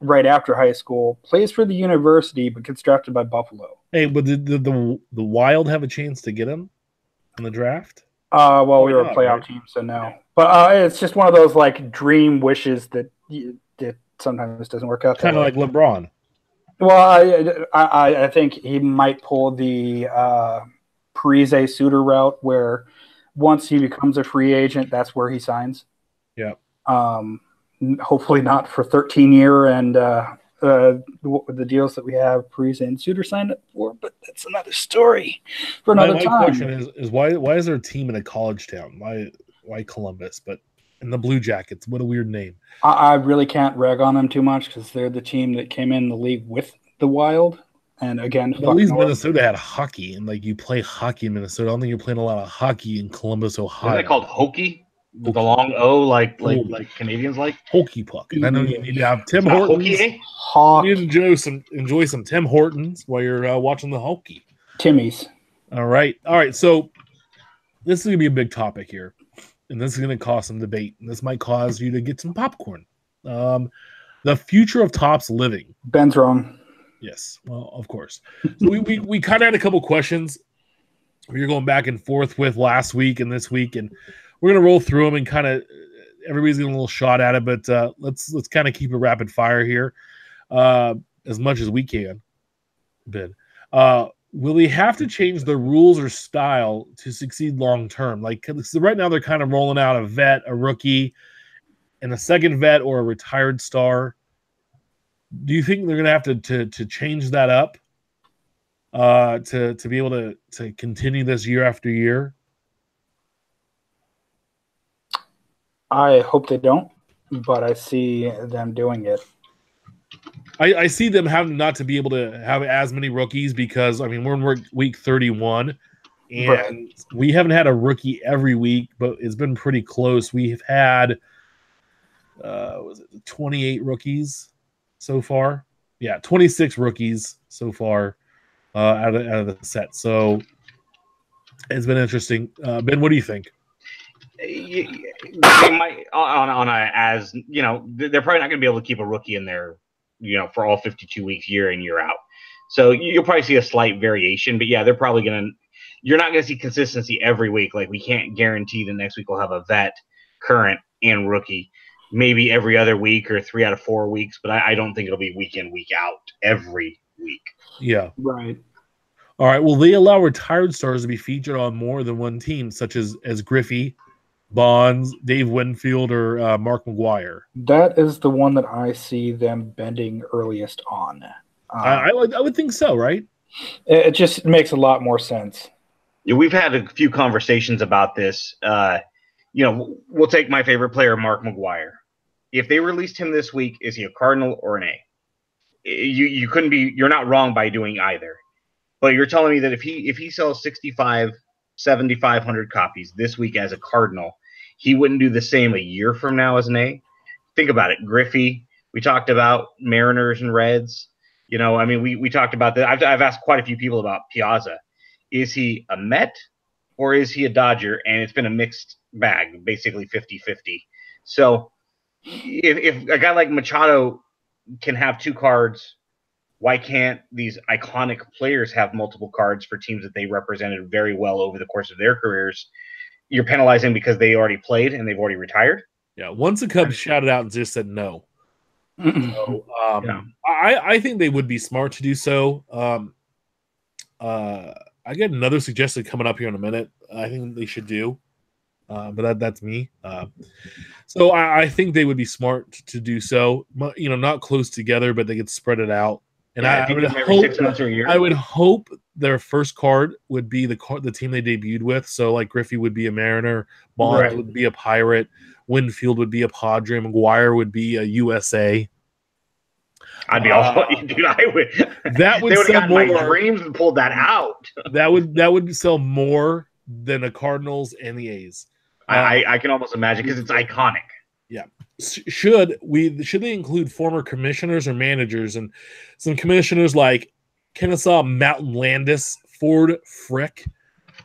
right after high school, plays for the university, but gets drafted by Buffalo. Hey, but did the Wild have a chance to get him in the draft? Well, we were a playoff team, so no. But it's just one of those like dream wishes that sometimes doesn't work out. Kind of like LeBron. Well, I think he might pull the Parise Suter route, where once he becomes a free agent, that's where he signs. Yeah. Hopefully not for 13-year and the deals that we have Parise and Suter signed up for, but that's another story for another time. My question is why is there a team in a college town? Why Columbus? But in the Blue Jackets, what a weird name. I really can't rag on them too much because they're the team that came in the league with the Wild. And again, at least Minnesota had hockey, and like you play hockey in Minnesota. I don't think you're playing a lot of hockey in Columbus, Ohio. Isn't it called hokey? With the long O, like Canadians like hokey puck. And I know you need to have Tim Hortons. You enjoy some Tim Hortons while you're watching the hockey. Timmy's. All right. So this is gonna be a big topic here, and this is gonna cause some debate. And this might cause you to get some popcorn. The future of Topps living. Ben's wrong. Yes. Well, of course. So we kind of had a couple questions we were going back and forth with last week and this week, and we're going to roll through them and kind of everybody's getting a little shot at it, but let's kind of keep it rapid fire here as much as we can. Ben, will he have to change the rules or style to succeed long term? Like right now, they're kind of rolling out a vet, a rookie, and a second vet or a retired star. Do you think they're going to have to change that up to be able to continue this year after year? I hope they don't, but I see them doing it. I see them having not to be able to have as many rookies because, I mean, we're in week 31, and we haven't had a rookie every week, but it's been pretty close. We've had, 28 rookies so far? Yeah, 26 rookies so far out of the set. So it's been interesting. Ben, what do you think? They might, as you know, they're probably not going to be able to keep a rookie in there, for all 52 weeks, year in, year out. So you'll probably see a slight variation, but yeah, they're probably you're not going to see consistency every week. Like we can't guarantee the next week we'll have a vet, current, and rookie. Maybe every other week or 3 out of 4 weeks, but I don't think it'll be week in, week out every week. Yeah. Right. All right. Will they allow retired stars to be featured on more than one team, such as Griffey, Bonds, Dave Winfield, or Mark McGuire? That is the one that I see them bending earliest on. I would think so, right? It just makes a lot more sense. Yeah, we've had a few conversations about this. We'll take my favorite player, Mark McGuire. If they released him this week, is he a Cardinal or an A? You couldn't be. You're not wrong by doing either. But you're telling me that if he sells 7,500 copies this week as a Cardinal, he wouldn't do the same a year from now as an A? think about it. Griffey, we talked about Mariners and Reds. You know, I mean, we talked about that. I've asked quite a few people about Piazza. Is he a Met or is he a Dodger? And it's been a mixed bag, basically 50-50. So if a guy like Machado can have 2 cards, why can't these iconic players have multiple cards for teams that they represented very well over the course of their careers? You're penalizing because they already played and they've already retired. Yeah, once the Cubs shouted out and just said no. So, I think they would be smart to do so. I get another suggestion coming up here in a minute. I think they should do, but that's me. So I think they would be smart to do so. You know, not close together, but they could spread it out. And I would every 6 months or a year. I would hope their first card would be the team they debuted with. So like Griffey would be a Mariner, Bond would be a Pirate, Winfield would be a Padre, McGuire would be a USA. I'd be all, dude. I would. That would they would sell have more. My dreams and pulled that out. That would sell more than the Cardinals and the A's. I can almost imagine because it's iconic. Yeah. Should they include former commissioners or managers, and some commissioners like Kennesaw Mountain Landis, Ford Frick,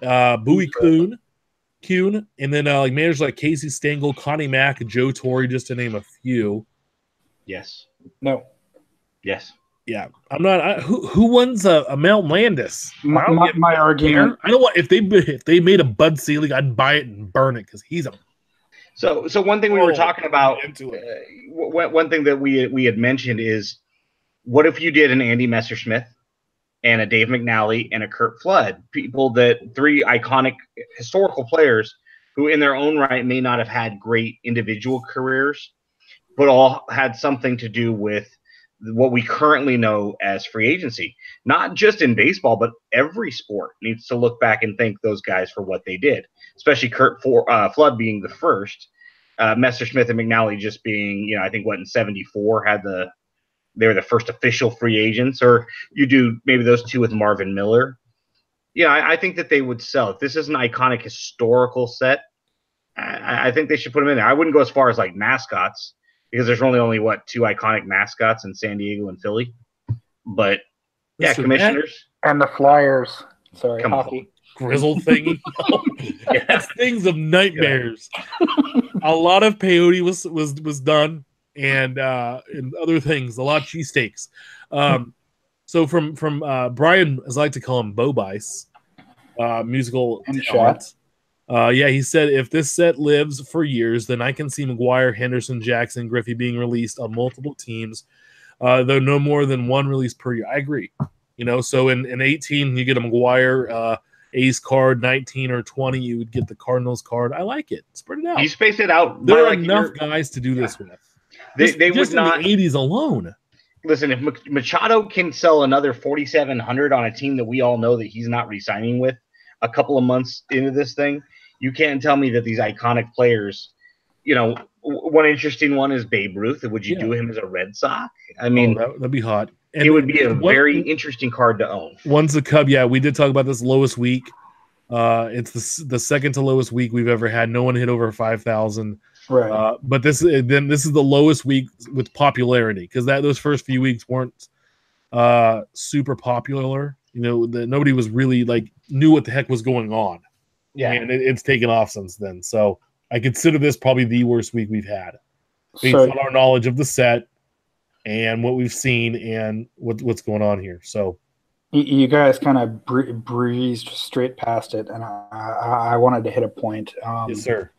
Bowie Kuhn, and then like managers like Casey Stengel, Connie Mack, Joe Torre, just to name a few. Yes. No. Yes. Yeah, I'm not. Who wins a Mount Landis? My argument. I don't want if they made a Bud Selig, I'd buy it and burn it because he's a. So one thing we were talking about, one thing that we had mentioned is, what if you did an Andy Messerschmidt and a Dave McNally and a Curt Flood, people that 3 iconic historical players who in their own right may not have had great individual careers, but all had something to do with what we currently know as free agency. Not just in baseball, but every sport needs to look back and thank those guys for what they did, especially Curt Flood being the first, Messerschmidt and McNally just being, I think in 74 they were the first official free agents, or you do maybe those 2 with Marvin Miller. I think that they would sell. If this is an iconic historical set, I think they should put them in there. I wouldn't go as far as like mascots, because there's only 2 iconic mascots in San Diego and Philly. But yeah, commissioners. And the Flyers. Sorry, Come hockey. on. Grizzle thingy. That's things of nightmares. A lot of peyote was done, and other things, a lot of cheesesteaks. So from Brian, as I like to call him, Bo Bice, musical talent. He said, if this set lives for years, then I can see McGuire, Henderson, Jackson, Griffey being released on multiple teams, though no more than 1 release per year. I agree. So in 18, you get a McGuire A's card, 19 or 20, you would get the Cardinals card. I like it. Spread it out. You space it out. There are enough guys to do this with. They just would not. In the 80s alone. Listen, if Machado can sell another 4,700 on a team that we all know that he's not re-signing with a couple of months into this thing, you can't tell me that these iconic players, one interesting one is Babe Ruth. Would you do him as a Red Sox? I mean, that'd be hot. And it would be a very interesting card to own. One's the Cub. Yeah, we did talk about this lowest week. It's the second to lowest week we've ever had. No one hit over 5,000. Right. But this is the lowest week with popularity, because those first few weeks weren't super popular. Nobody was really knew what the heck was going on. Yeah, and it's taken off since then. So I consider this probably the worst week we've had, based on our knowledge of the set and what we've seen and what's going on here. So you guys kind of breezed straight past it, and I wanted to hit a point. Yes, sir.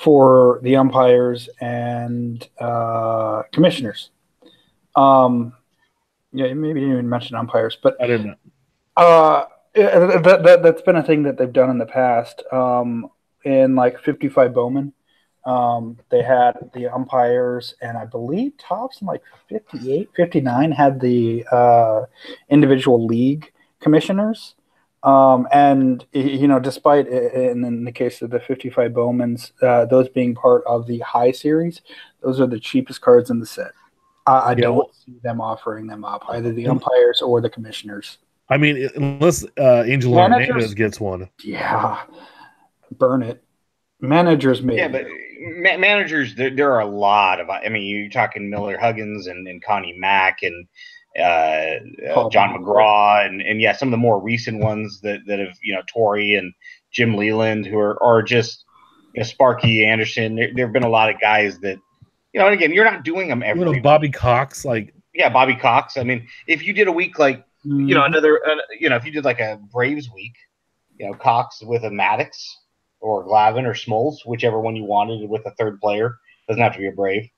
For the umpires and commissioners. Maybe you didn't even mention umpires, but I didn't know. That's been a thing that they've done in the past. In 55 Bowman, they had the umpires, and I believe tops in 58, 59 had the individual league commissioners. And despite in the case of the 55 Bowmans, those being part of the high series, those are the cheapest cards in the set. I don't see them offering them up, either the umpires or the commissioners. I mean, unless Angel Hernandez gets one. Yeah, burn it. Managers, maybe. Yeah, but managers, there are a lot of. I mean, you're talking Miller Huggins and Connie Mack and John McGraw and yeah, some of the more recent ones that have Torrey and Jim Leland who are just Sparky Anderson. There have been a lot of guys that and again, you're not doing them every week. Bobby Cox, Bobby Cox. I mean, if you did a week like another if you did like a Braves week, Cox with a Maddox or Glavine or Smoltz, whichever one you wanted with a third player. Doesn't have to be a Brave.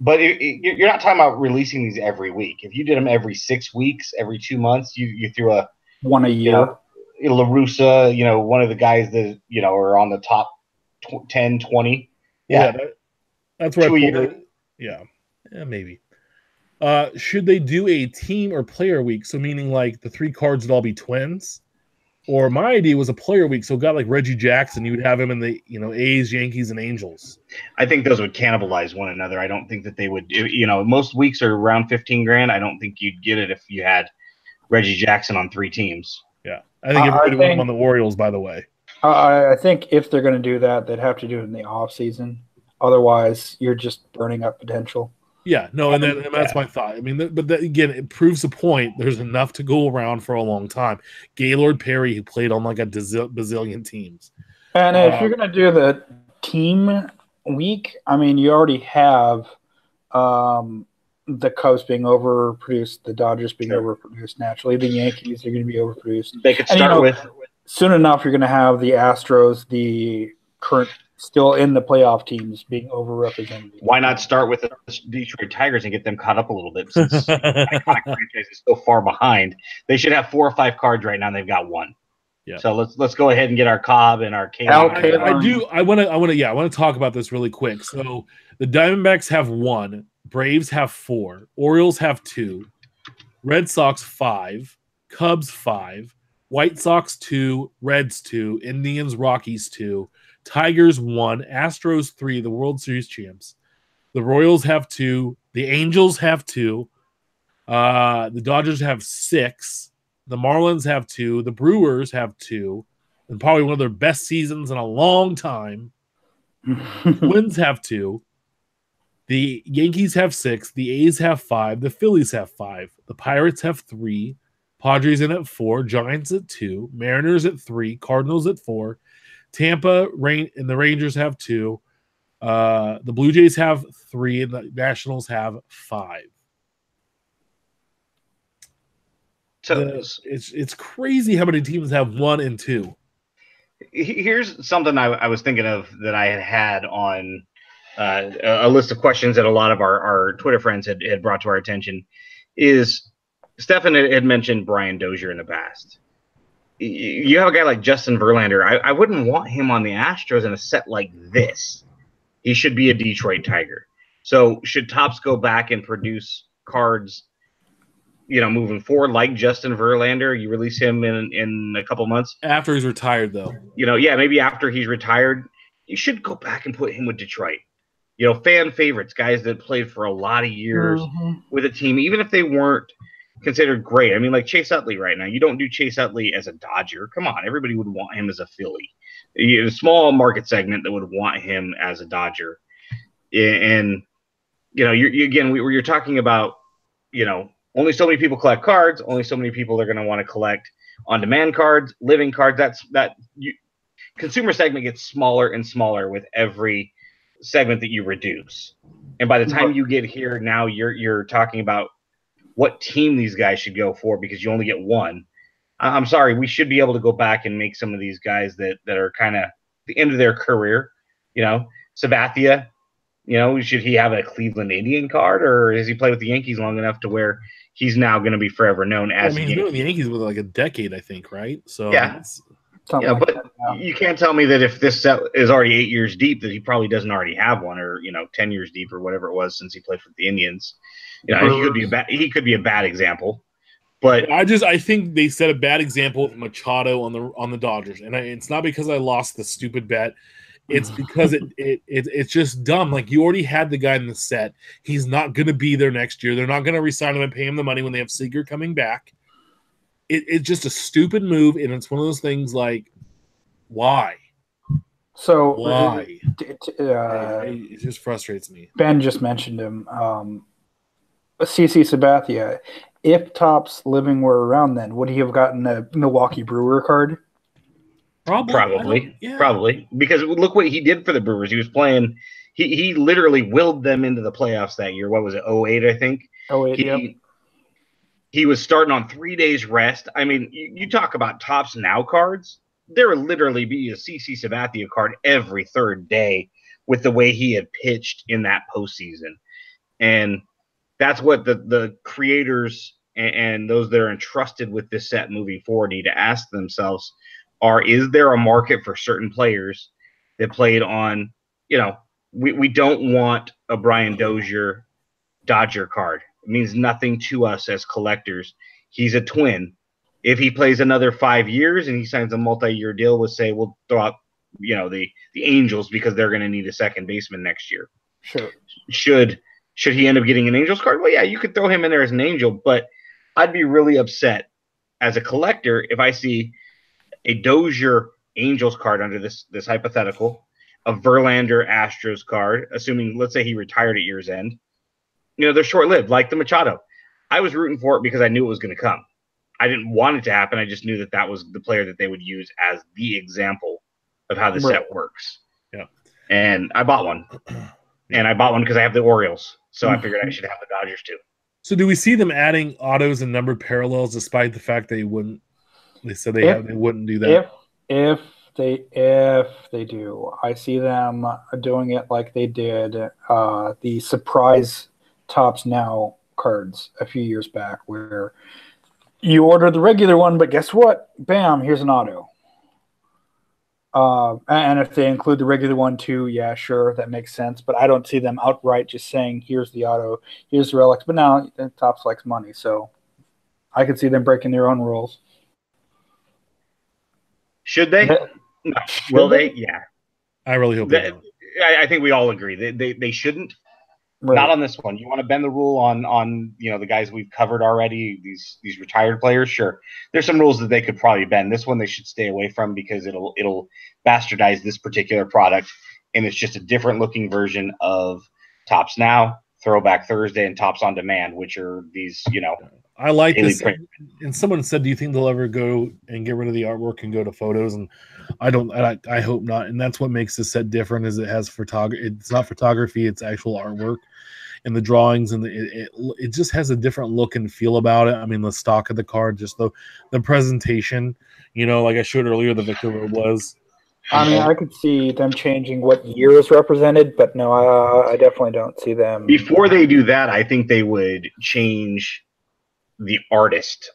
But you're not talking about releasing these every week. If you did them every 6 weeks, every 2 months, you threw one a year. La Russa, one of the guys that are on the top 10, 20. Yeah, that's where I pulled it. Yeah, maybe. Should they do a team or player week? So meaning like the 3 cards would all be twins. Or my idea was a player week, so got like Reggie Jackson, you would have him in the A's, Yankees, and Angels. I think those would cannibalize one another. I don't think that they would. Most weeks are around $15,000. I don't think you'd get it if you had Reggie Jackson on 3 teams. Yeah, I think everybody would on the Orioles. By the way, I think if they're going to do that, they'd have to do it in the off season. Otherwise, you're just burning up potential. Yeah, no, and that's my thought. I mean, but again, it proves the point. There's enough to go around for a long time. Gaylord Perry, who played on like a bazillion teams. And if you're going to do the team week, I mean, you already have the Cubs being overproduced, the Dodgers being overproduced naturally, the Yankees are going to be overproduced. They could start with soon enough. You're going to have the Astros, the current still in the playoff teams being overrepresented. Why not start with the Detroit Tigers and get them caught up a little bit since iconic franchise is so far behind? They should have 4 or 5 cards right now, and they've got 1. Yeah. So let's go ahead and get our Cobb and our Kalen. I want to talk about this really quick. So the Diamondbacks have 1, Braves have 4, Orioles have 2, Red Sox 5, Cubs 5, White Sox 2, Reds 2, Indians, Rockies 2, Tigers 1, Astros 3, the World Series champs. The Royals have 2, the Angels have 2, the Dodgers have 6, the Marlins have 2, the Brewers have 2, and probably one of their best seasons in a long time. The Twins have 2, the Yankees have 6, the A's have 5, the Phillies have 5, the Pirates have 3, Padres in at 4, Giants at 2, Mariners at 3, Cardinals at 4, Tampa and the Rangers have 2. The Blue Jays have 3, and the Nationals have 5. So it's crazy how many teams have 1 and 2. Here's something I was thinking of that I had on a list of questions that a lot of our Twitter friends had brought to our attention. Is Stefan had mentioned Brian Dozier in the past. You have a guy like Justin Verlander. I wouldn't want him on the Astros in a set like this. He should be a Detroit Tiger. So should Topps go back and produce cards, moving forward like Justin Verlander? You release him in a couple months after he's retired, though. Maybe after he's retired, you should go back and put him with Detroit. Fan favorites, guys that played for a lot of years with a team, even if they weren't considered great. I mean, like Chase Utley right now. You don't do Chase Utley as a Dodger. Come on, everybody would want him as a Philly. A small market segment that would want him as a Dodger. And you're talking about only so many people collect cards. Only so many people are going to want to collect on-demand cards, living cards. Consumer segment gets smaller and smaller with every segment that you reduce. And by the time you get here, now you're talking about what team these guys should go for because you only get 1. I'm sorry, we should be able to go back and make some of these guys that are kind of the end of their career. Sabathia, should he have a Cleveland Indian card, or has he played with the Yankees long enough to where he's now going to be forever known as? He's been with the Yankees with like a decade, I think, right? So yeah. You can't tell me that if this set is already 8 years deep that he probably doesn't already have one, or 10 years deep, or whatever it was since he played for the Indians. He could be a bad example, but I think they set a bad example with Machado on the Dodgers, and it's not because I lost the stupid bet. It's because it's just dumb. Like, you already had the guy in the set. He's not going to be there next year. They're not going to re-sign him and pay him the money when they have Seager coming back. It's just a stupid move, and it's one of those things like, why? So Why? It just frustrates me. Ben just mentioned him. CC Sabathia. If Topps Living were around then, would he have gotten a Milwaukee Brewer card? Probably. Yeah. Probably. Because look what he did for the Brewers. He was playing – he literally willed them into the playoffs that year. What was it, 08, I think? 08, yep. He was starting on 3 days rest. I mean, you talk about Topps Now cards. There would literally be a CC Sabathia card every third day with the way he had pitched in that postseason. And that's what the creators and those that are entrusted with this set moving forward need to ask themselves is there a market for certain players that played on, we don't want a Brian Dozier Dodger card. It means nothing to us as collectors. He's a twin. If he plays another 5 years and he signs a multi-year deal with, say, we'll throw out, the Angels because they're going to need a second baseman next year. Sure. Should he end up getting an Angels card? Well, yeah, you could throw him in there as an Angel, but I'd be really upset as a collector if I see a Dozier Angels card under this hypothetical, a Verlander Astros card, assuming, let's say he retired at year's end. They're short-lived, like the Machado. I was rooting for it because I knew it was going to come. I didn't want it to happen. I just knew that was the player that they would use as the example of how the set works. Yeah. And I bought one. And I bought one because I have the Orioles. So I figured I should have the Dodgers too. So do we see them adding autos and numbered parallels despite the fact they wouldn't? They said they wouldn't do that. If they do, I see them doing it like they did the surprise Topps Now cards a few years back, where you order the regular one, but guess what? Bam, here's an auto. And if they include the regular one too, yeah, sure, that makes sense. But I don't see them outright just saying, here's the auto, here's the relics. But now Topps likes money, so I could see them breaking their own rules. Should they? No. Will they? Yeah. I really hope they don't. I think we all agree. They shouldn't. Right. Not on this one. You want to bend the rule on the guys we've covered already, these retired players? Sure. There's some rules that they could probably bend. This one they should stay away from because it'll bastardize this particular product, and it's just a different looking version of Topps Now, Throwback Thursday, and Topps On Demand, which are these, I like this. And someone said, do you think they'll ever go and get rid of the artwork and go to photos? And I don't. I hope not. And that's what makes this set different is it has photography. It's not photography. It's actual artwork. And the drawings and it just has a different look and feel about it. I mean, the stock of the card, just the presentation, like I showed earlier, the Victor Robles. I mean, I could see them changing what year is represented, but no, I definitely don't see them. Before they do that, I think they would change the artist.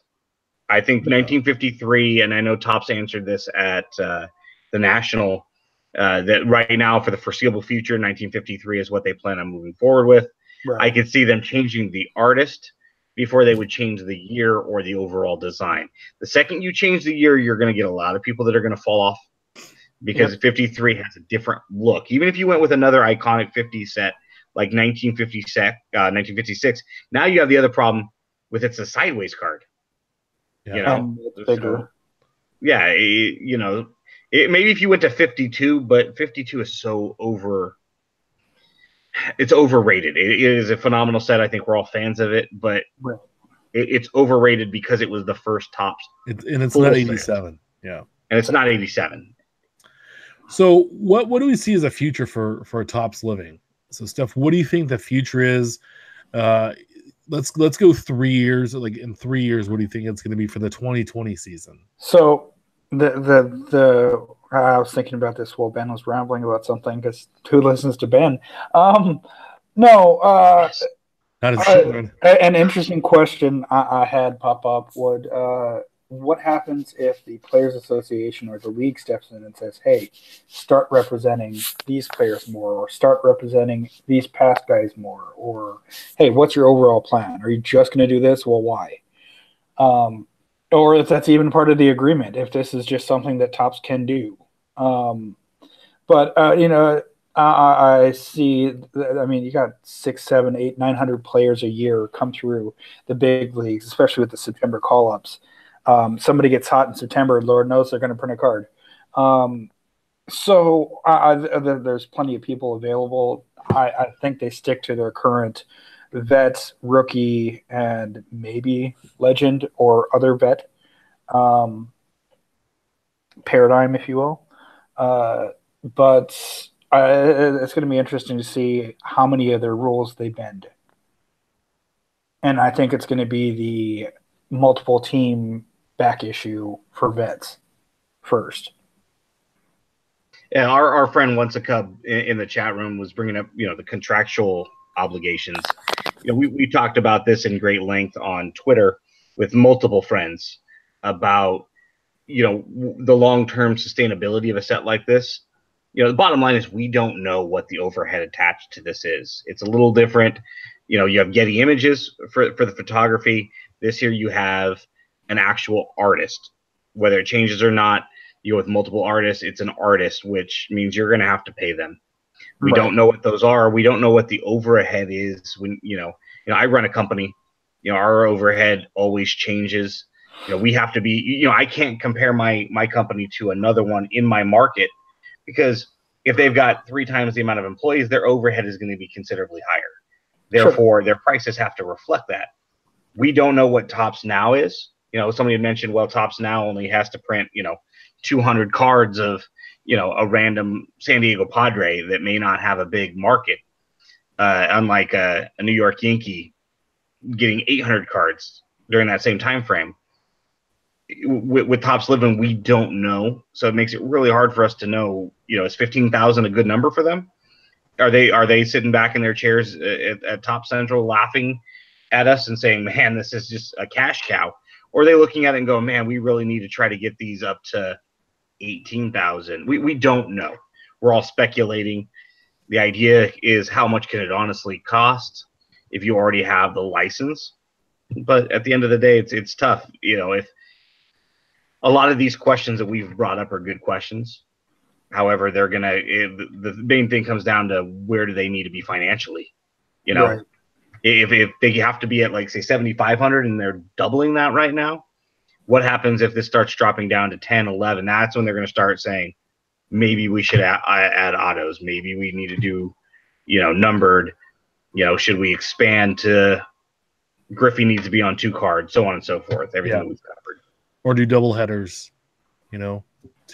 I think 1953, and I know Topps answered this at the National, that right now for the foreseeable future, 1953 is what they plan on moving forward with. Right. I could see them changing the artist before they would change the year or the overall design. The second you change the year, you're going to get a lot of people that are going to fall off because 53 has a different look. Even if you went with another iconic 50 set like 1956, now you have the other problem with it's a sideways card. It's bigger. Maybe if you went to 52, but 52 is so it's overrated. It is a phenomenal set. I think we're all fans of it, but it's overrated because it was the first Topps. It's not 87. Yeah. And it's not 87. So what do we see as a future for Topps Living? So Steph, what do you think the future is? Let's go 3 years. Like in 3 years, what do you think it's going to be for the 2020 season? So I was thinking about this while Ben was rambling about something because who listens to Ben? Not his children. An interesting question I had pop up would what happens if the Players Association or the league steps in and says, hey, start representing these players more or start representing these past guys more, or hey, what's your overall plan? Are you just going to do this? Well, why? Or if that's even part of the agreement, if this is just something that Topps can do. I see, you got 6, 7, 8, 900 players a year come through the big leagues, especially with the September call-ups. Somebody gets hot in September, Lord knows they're going to print a card. So there's plenty of people available. I think they stick to their current vet, rookie, and maybe legend or other vet paradigm, if you will. But it's going to be interesting to see how many of their rules they bend. And I think it's going to be the multiple team back issue for vets first. Yeah, our friend Once a Cub in the chat room was bringing up, the contractual obligations. We talked about this in great length on Twitter with multiple friends about, the long-term sustainability of a set like this. The bottom line is we don't know what the overhead attached to this is. It's a little different. You have Getty Images for the photography. This year you have an actual artist. Whether it changes or not, with multiple artists, it's an artist, which means you're going to have to pay them. We don't know what those are. We don't know what the overhead is. When I run a company. Our overhead always changes. We have to be. I can't compare my company to another one in my market, because if they've got 3 times the amount of employees, their overhead is going to be considerably higher. Therefore, their prices have to reflect that. We don't know what Topps Now is. Somebody had mentioned, well, Topps Now only has to print, 200 cards of, a random San Diego Padre that may not have a big market, unlike a New York Yankee getting 800 cards during that same time frame. With Topps Living, we don't know, so it makes it really hard for us to know. Is 15,000 a good number for them? Are they sitting back in their chairs at Top Central laughing at us and saying, "Man, this is just a cash cow"? Or are they looking at it and go, "Man, we really need to try to get these up to 18,000"? We don't know. We're all speculating. The idea is, how much can it honestly cost if you already have the license? But at the end of the day, it's tough. If a lot of these questions that we've brought up are good questions. However, the main thing comes down to, where do they need to be financially? Right. If they have to be at, like, say, 7,500 and they're doubling that right now, what happens if this starts dropping down to 10, 11? That's when they're going to start saying, maybe we should add autos. Maybe we need to do, numbered. Should we expand to Griffey needs to be on 2 cards, so on and so forth. Everything that we've covered. Or do double headers, 2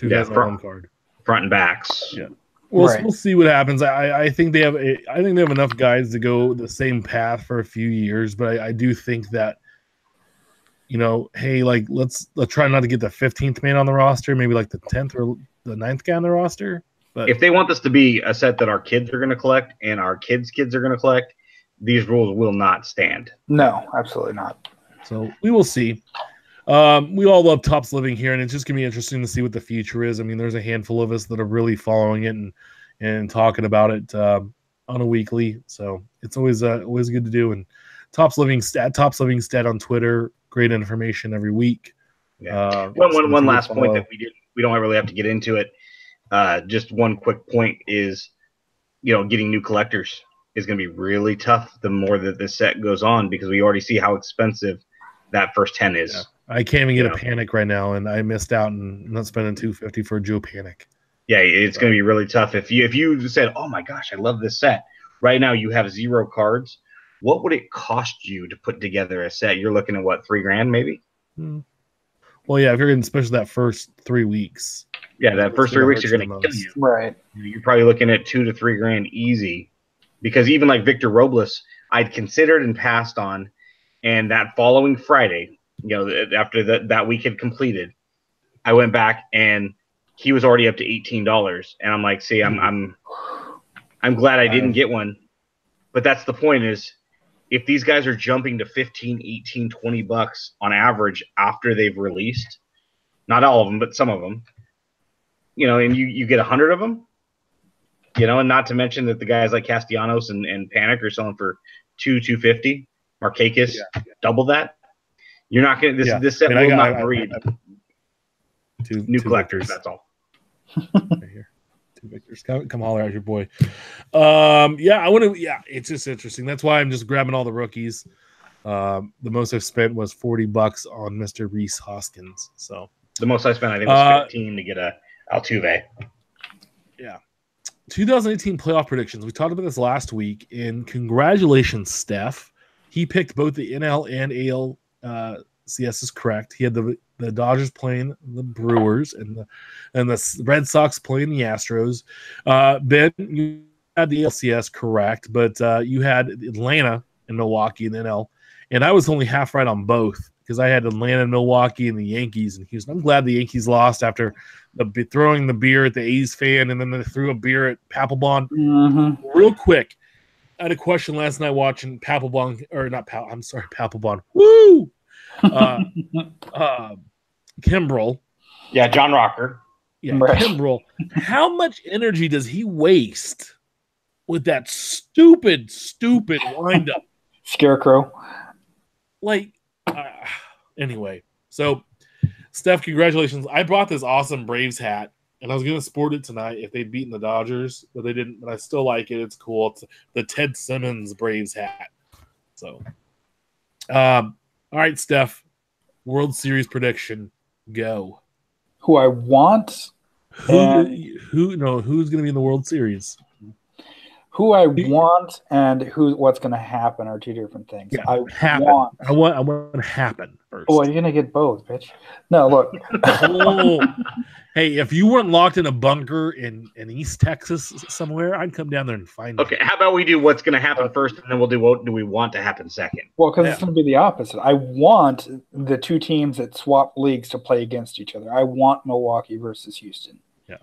guys on 1 card. Front and backs. Yeah. We'll see what happens. I think they have enough guys to go the same path for a few years, but I do think that, hey, like, let's try not to get the 15th man on the roster, maybe like the 10th or the 9th guy on the roster. But if they want this to be a set that our kids are going to collect and our kids' kids are going to collect, these rules will not stand. No, absolutely not. So we will see. We all love Topps Living here, and it's just going to be interesting to see what the future is. I mean, there's a handful of us that are really following it and talking about it on a weekly. So it's always good to do. And Topps Living Stat on Twitter, great information every week. Yeah. One last point that we don't really have to get into it. Just one quick point is, getting new collectors is going to be really tough the more that this set goes on, because we already see how expensive that first 10 is. Yeah. I can't even get a Panic right now, and I missed out and not spending $250 for a Joe Panic. Yeah, it's going to be really tough. If you said, "Oh my gosh, I love this set," right now you have 0 cards. What would it cost you to put together a set? You're looking at what, $3,000 maybe? Well, yeah, if you're getting, especially that first 3 weeks. Yeah, that first 3 weeks you're going to kill you. Right. You're probably looking at $2,000 to $3,000 easy, because even like Victor Robles, I'd considered and passed on, and that following Friday, after that week had completed, I went back and he was already up to $18, and I'm like, see, I'm glad I didn't get one, but that's the point is, if these guys are jumping to 15, 18, 20 bucks on average after they've released, not all of them, but some of them, and you get 100 of them, and not to mention that the guys like Castellanos and Panic are selling for $250, Markakis, double that. You're not going to, this set will not breed new collectors. That's all. Right here. 2 Victors. Come holler at your boy. It's just interesting. That's why I'm just grabbing all the rookies. The most I've spent was $40 on Mr. Rhys Hoskins. So the most I spent, I think, was 15 to get a Altuve. Yeah. 2018 playoff predictions. We talked about this last week, and congratulations, Steph. He picked both the NL and AL CS is correct. He had the Dodgers playing the Brewers and the Red Sox playing the Astros. Ben, you had the LCS correct, but you had Atlanta and Milwaukee in the NL, and I was only half right on both because I had Atlanta and Milwaukee and the Yankees and Houston. I'm glad the Yankees lost after throwing the beer at the A's fan, and then they threw a beer at Papelbon. Mm-hmm. Real quick, I had a question last night watching Papelbon, or not I'm sorry, Papelbon. Woo! Kimbrel. Yeah, John Rocker. Yeah, Right. Kimbrel. How much energy does he waste with that stupid windup? Scarecrow. Like, anyway. So, Steph, congratulations. I brought this awesome Braves hat, and I was going to sport it tonight if they'd beaten the Dodgers, but they didn't. But I still like it. It's cool. It's the Ted Simmons Braves hat. So, all right, Steph, World Series prediction, go. Who I want, Who's going to be in the World Series? who I want, and what's going to happen are two different things. Yeah, I want to happen first. Oh, you're going to get both, bitch. No, look. Hey, if you weren't locked in a bunker in East Texas somewhere, I'd come down there and find you. Okay, how about we do what's going to happen first, and then we'll do what do we want to happen second? Well, because it's going to be the opposite. I want the two teams that swap leagues to play against each other. I want Milwaukee versus Houston. Yeah.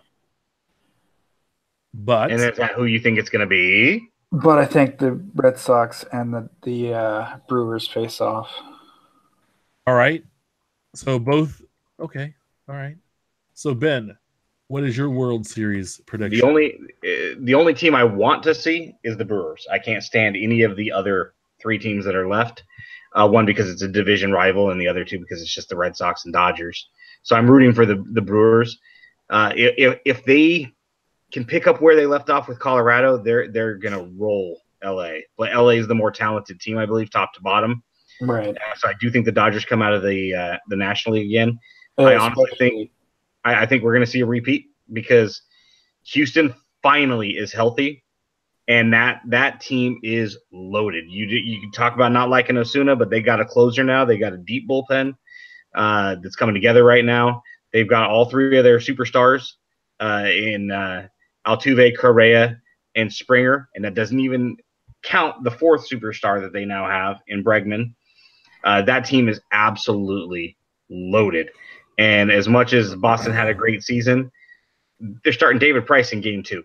But and is that who you think it's going to be? But I think the Red Sox and the Brewers face off. All right. So both. Okay. All right. So Ben, what is your World Series prediction? The only team I want to see is the Brewers. I can't stand any of the other three teams that are left. One because it's a division rival, and the other two because it's just the Red Sox and Dodgers. So I'm rooting for the Brewers. If they can pick up where they left off with Colorado, they're gonna roll LA. But LA is the more talented team, I believe, top to bottom. Right. So I do think the Dodgers come out of the National League again. I honestly think we're gonna see a repeat because Houston finally is healthy, and that team is loaded. You can talk about not liking Osuna, but they got a closer now. They got a deep bullpen that's coming together right now. They've got all three of their superstars in Altuve, Correa, and Springer, and that doesn't even count the fourth superstar that they now have in Bregman. That team is absolutely loaded. And as much as Boston had a great season, they're starting David Price in game 2.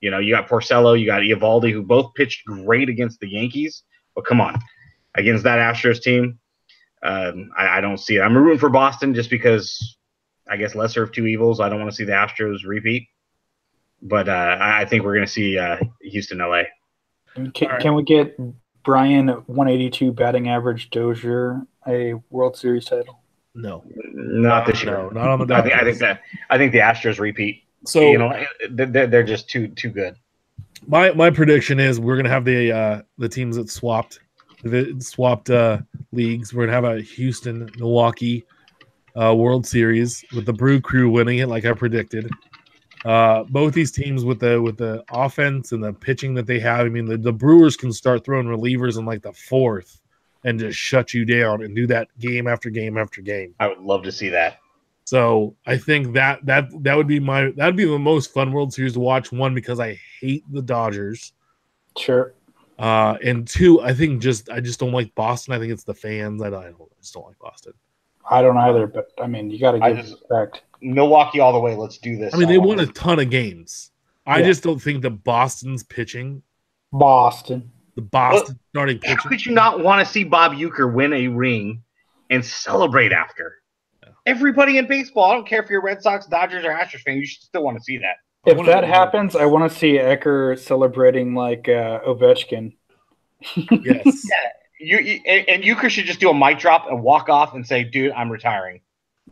You know, you got Porcello, you got Eovaldi, who both pitched great against the Yankees. But come on, against that Astros team, I don't see it. I'm rooting for Boston just because, I guess, lesser of two evils. I don't want to see the Astros repeat. But I think we're going to see Houston, LA. Can we get Brian 182 batting average Dozier a World Series title? No, not this year. No, not on the Dodgers. I think the Astros repeat. So you know, they're just too good. My prediction is we're gonna have the teams that swapped leagues. We're gonna have a Houston Milwaukee World Series with the Brew Crew winning it, like I predicted. Both these teams with the offense and the pitching that they have. I mean, the Brewers can start throwing relievers in like the fourth and just shut you down and do that game after game after game. I would love to see that. So I think that would be the most fun World Series to watch. One, because I hate the Dodgers. Sure. And two, I just don't like Boston. I think it's the fans. I just don't like Boston. I don't either, but I mean, you got to give respect. Milwaukee all the way. Let's do this. I mean, they won a ton of games. I just don't think that Boston's pitching. The Boston starting pitching. How could you not want to see Bob Uecker win a ring and celebrate after? Yeah. Everybody in baseball, I don't care if you're a Red Sox, Dodgers, or Astros fan, you should still want to see that. If that happens, I want to see Uecker celebrating like Ovechkin. Yes. Yeah. And Uecker should just do a mic drop and walk off and say, dude, I'm retiring.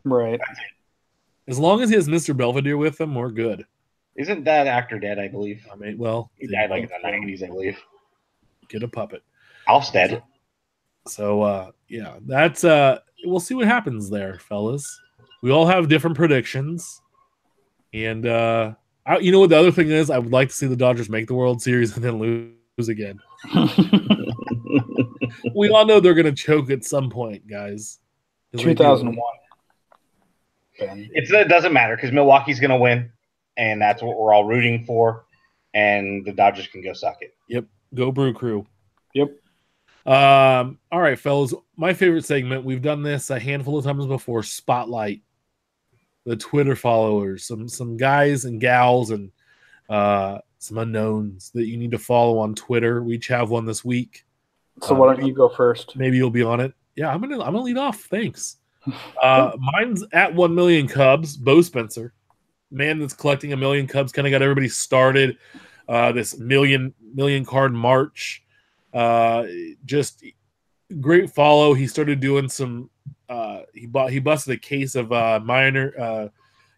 Right. As long as he has Mr. Belvedere with him, we're good. Isn't that actor dead, I believe? I mean, well. He died like in the 90s, I believe. Get a puppet. Alf's dead. So, yeah, that's we'll see what happens there, fellas. We all have different predictions. And You know what the other thing is? I would like to see the Dodgers make the World Series and then lose again. We all know they're going to choke at some point, guys. 2001. It doesn't matter because Milwaukee's going to win, and that's what we're all rooting for, and the Dodgers can go suck it. Yep. Go Brew Crew. Yep. All right, fellas. My favorite segment. We've done this a handful of times before. Spotlight. The Twitter followers, some guys and gals and some unknowns that you need to follow on Twitter. We each have one this week. So why don't you go first? Maybe you'll be on it. Yeah, I'm gonna lead off. Thanks. Mine's at 1 million Cubs. Bo Spencer, man that's collecting 1 million Cubs, kind of got everybody started. This million card march. Just great follow. He started doing some. He busted a case of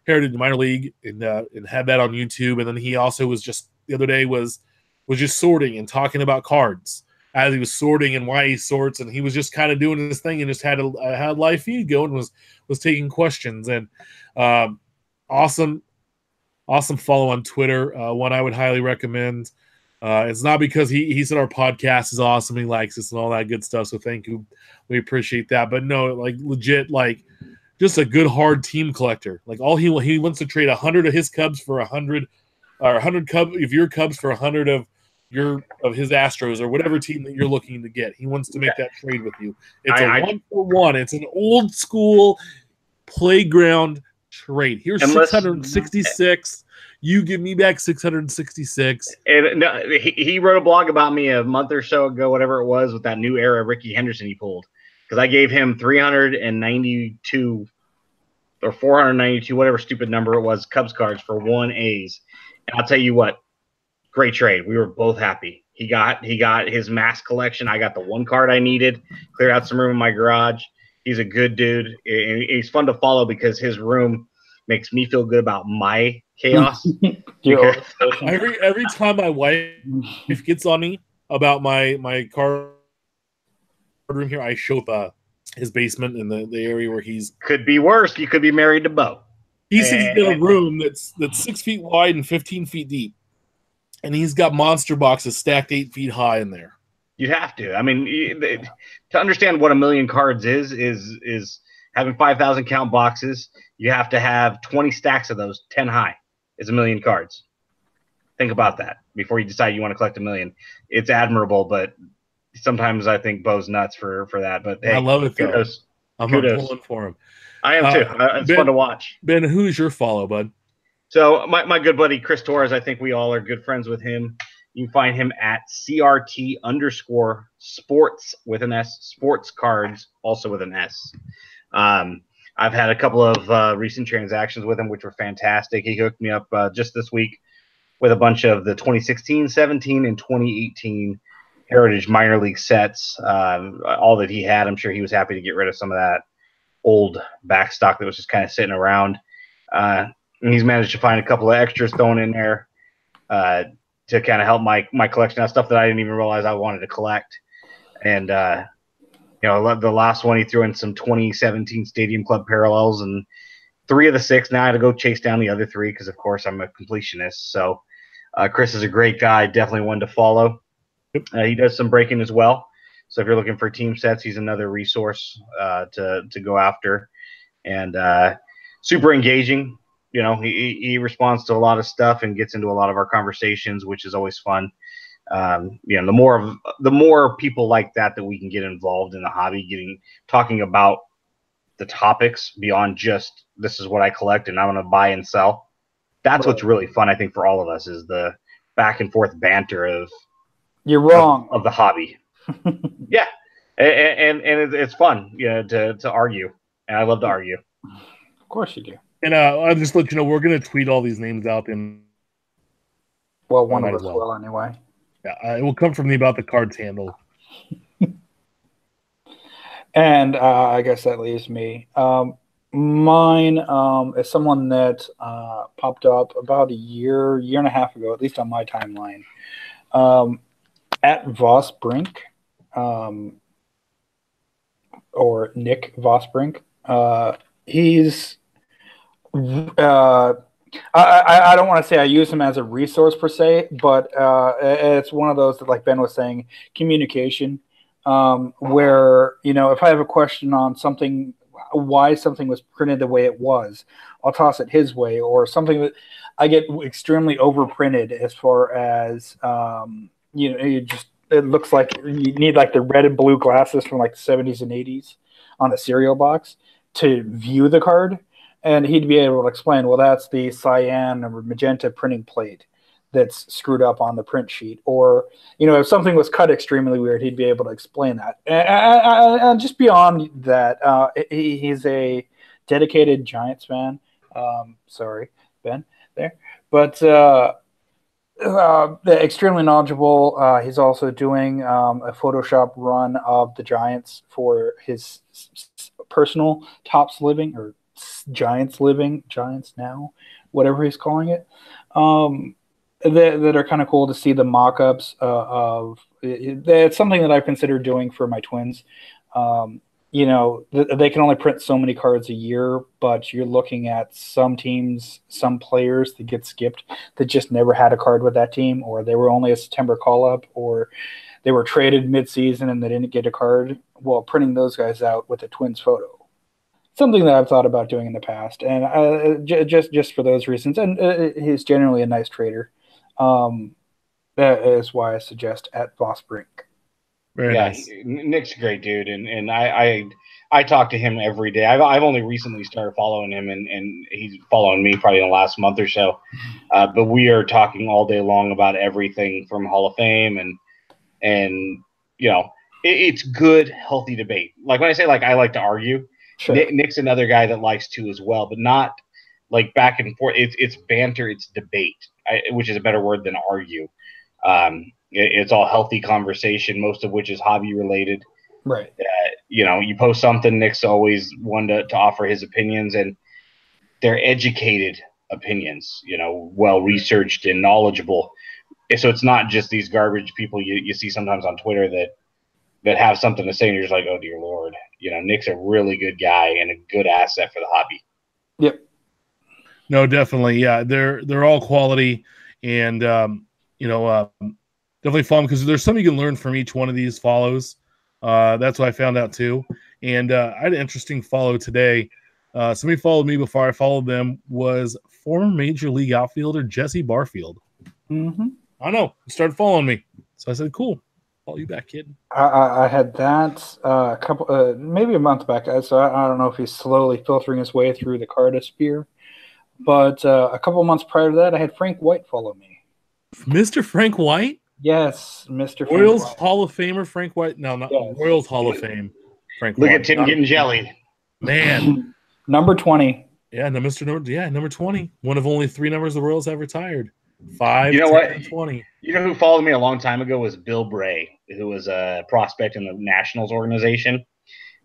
Heritage Minor League and had that on YouTube. And then he also was just the other day was just sorting and talking about cards as he was sorting and why he sorts. And he was just kind of doing his thing and just had a live feed going and was taking questions. And awesome follow on Twitter. One I would highly recommend. It's not because he said our podcast is awesome, he likes us and all that good stuff. So thank you, we appreciate that. But no, like legit, like just a good hard team collector. Like all he wants to trade 100 of his Cubs for 100, or 100 Cubs of your Cubs for 100 of his Astros or whatever team that you're looking to get. He wants to make that trade with you. It's a 1-for-1. It's an old school playground trade. Here's 666. You give me back 666. And no, he wrote a blog about me a month or so ago, whatever it was, with that new era Ricky Henderson he pulled. Because I gave him 392 or 492, whatever stupid number it was, Cubs cards for 1 A's. And I'll tell you what, great trade. We were both happy. He got his mass collection. I got the one card I needed, cleared out some room in my garage. He's a good dude. And he's fun to follow because his room makes me feel good about my chaos. every time my wife gets on me about my card room here, I show up his basement in the area where he's could be worse. You could be married to Bo. He's in a room that's 6 feet wide and 15 feet deep, and he's got monster boxes stacked 8 feet high in there. You have to. I mean, to understand what 1 million cards is having 5,000 count boxes. You have to have 20 stacks of those, 10 high. Is 1 million cards. Think about that before you decide you want to collect 1 million. It's admirable, but sometimes I think Bo's nuts for that. But hey, I love it. Kudos. I'm pulling for him. I am too. It's fun to watch. Ben, who's your follow, bud? So my good buddy Chris Torres, I think we all are good friends with him. You can find him at CRT_sports with an S, sports cards, also with an S. I've had a couple of recent transactions with him, which were fantastic. He hooked me up just this week with a bunch of the 2016, 17, and 2018 Heritage Minor League sets. All that he had, I'm sure he was happy to get rid of some of that old backstock that was just kind of sitting around. And he's managed to find a couple of extras thrown in there to kind of help my collection of stuff that I didn't even realize I wanted to collect. And the last one he threw in some 2017 Stadium Club parallels, and 3 of the 6. Now I had to go chase down the other 3 because, of course, I'm a completionist. So Chris is a great guy, definitely one to follow. He does some breaking as well. So if you're looking for team sets, he's another resource to go after. And super engaging. He responds to a lot of stuff and gets into a lot of our conversations, which is always fun. The more people like that we can get involved in the hobby, talking about the topics beyond just this is what I collect and I'm going to buy and sell. That's what's really fun, I think, for all of us, is the back and forth banter of you're wrong of the hobby. Yeah, and it's fun, to argue, and I love to argue. Of course you do. And I'll just let you know we're going to tweet all these names out. Well, one of us will anyway. Yeah, it will come from the About the Cards handle. And I guess that leaves me. Mine is someone that popped up about a year and a half ago, at least on my timeline. At Voss Brink, or Nick Voss Brink. He's I don't want to say I use him as a resource per se, but it's one of those that, like Ben was saying, communication, where, if I have a question on something, why something was printed the way it was, I'll toss it his way, or something that I get extremely overprinted as far as, it looks like you need like the red and blue glasses from like the 70s and 80s on a cereal box to view the card. And he'd be able to explain, well, that's the cyan or magenta printing plate that's screwed up on the print sheet. Or, if something was cut extremely weird, he'd be able to explain that. And just beyond that, he's a dedicated Giants fan. Sorry, Ben, there. But extremely knowledgeable. He's also doing a Photoshop run of the Giants for his personal Tops Living or Giants Now, whatever he's calling it, that are kind of cool to see the mock-ups of. It's something that I've considered doing for my Twins. They can only print so many cards a year, but you're looking at some teams, some players that get skipped that just never had a card with that team, or they were only a September call-up, or they were traded mid-season and they didn't get a card. Well, printing those guys out with a Twins photo. Something that I've thought about doing in the past, and just for those reasons. And he's generally a nice trader. That is why I suggest at Boss Brink. Very nice. Nick's a great dude, and I talk to him every day. I've only recently started following him, and he's following me probably in the last month or so. But we are talking all day long about everything from Hall of Fame, and it's good, healthy debate. Like when I say I like to argue. Sure. Nick's another guy that likes to as well, but not like back and forth. It's banter, it's debate, which is a better word than argue. It's all healthy conversation, most of which is hobby related. Right. You post something, Nick's always one to offer his opinions, and they're educated opinions, well researched and knowledgeable. So it's not just these garbage people you see sometimes on Twitter that have something to say, and you're just like, oh dear Lord. Nick's a really good guy and a good asset for the hobby. Yep. No, definitely. Yeah, they're all quality, and definitely fun because there's something you can learn from each one of these follows. That's what I found out too. And I had an interesting follow today. Somebody followed me before I followed them. Was former Major League outfielder Jesse Barfield. Mm-hmm. I know. He started following me, so I said, "Cool, follow you back, kid." I had that a couple, maybe a month back. So I don't know if he's slowly filtering his way through the cardosphere. But a couple of months prior to that, I had Frank White follow me. Mr. Frank White? Yes, Mr. Royals Frank White. Hall of Famer Frank White? No, not yes. Royals Hall of Fame. Frank Look White. at Tim getting jellied. Man. Number 20. Yeah, number 20. One of only 3 numbers the Royals have retired. 5, you know 10, what? and 20. You know who followed me a long time ago was Bill Bray, who was a prospect in the Nationals organization,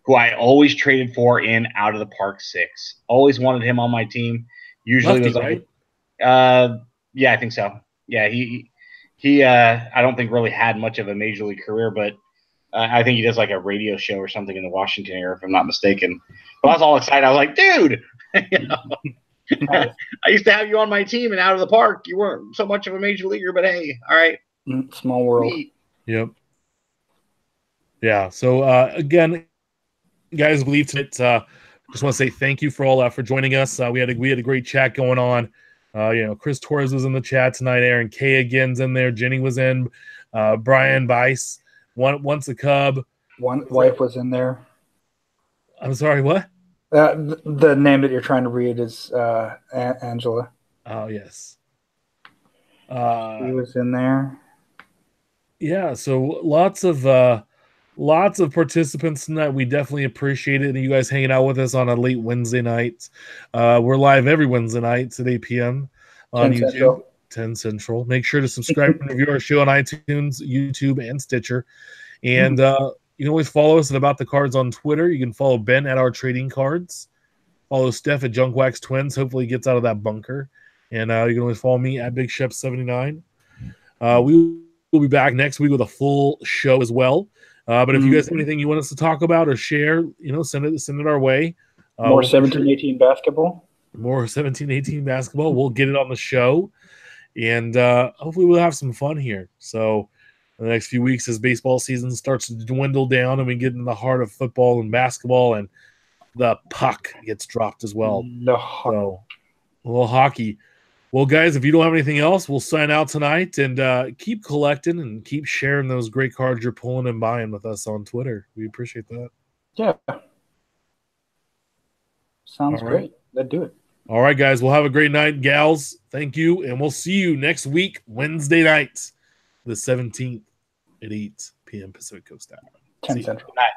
who I always traded for in out of the park 6. Always wanted him on my team. Usually Lefty, was right? Yeah, I think so. Yeah, he I don't think really had much of a major league career, but I think he does like a radio show or something in the Washington area, if I'm not mistaken. But I was all excited. I was like, dude, I used to have you on my team, and out of the park, you weren't so much of a major leaguer, but hey, all right. Small world. Yep. Yeah. So again, guys, believe tonight. Just want to say thank you for joining us. We had a great chat going on. Chris Torres was in the chat tonight. Aaron K again's in there. Jenny was in. Brian Bice. Once a Cub. One wife was in there. I'm sorry, what? The name that you're trying to read is Angela. Oh, yes. She was in there. Yeah, so lots of participants tonight. We definitely appreciate it, and you guys hanging out with us on a late Wednesday night. We're live every Wednesday night at 8 p.m. on 10 YouTube. Central. 10 Central. Make sure to subscribe and review our show on iTunes, YouTube, and Stitcher. And you can always follow us at About the Cards on Twitter. You can follow Ben at Our Trading Cards. Follow Steph at Junkwax Twins. Hopefully he gets out of that bunker. And you can always follow me at Big Chef 79. We will be back next week with a full show as well. But if you guys have anything you want us to talk about or share, send it our way. More 17-18 basketball. more 17-18 basketball. We'll get it on the show, and hopefully we'll have some fun here. So in the next few weeks, as baseball season starts to dwindle down and we get in the heart of football and basketball, and the puck gets dropped as well. So a little hockey. Well, guys, if you don't have anything else, we'll sign out tonight, and keep collecting and keep sharing those great cards you're pulling and buying with us on Twitter. We appreciate that. Yeah. Sounds great. Let's do it. All right, guys. We'll have a great night, gals. Thank you, and we'll see you next week, Wednesday night, the 17th at 8 p.m. Pacific Coast Hour. 10 Central. Good night.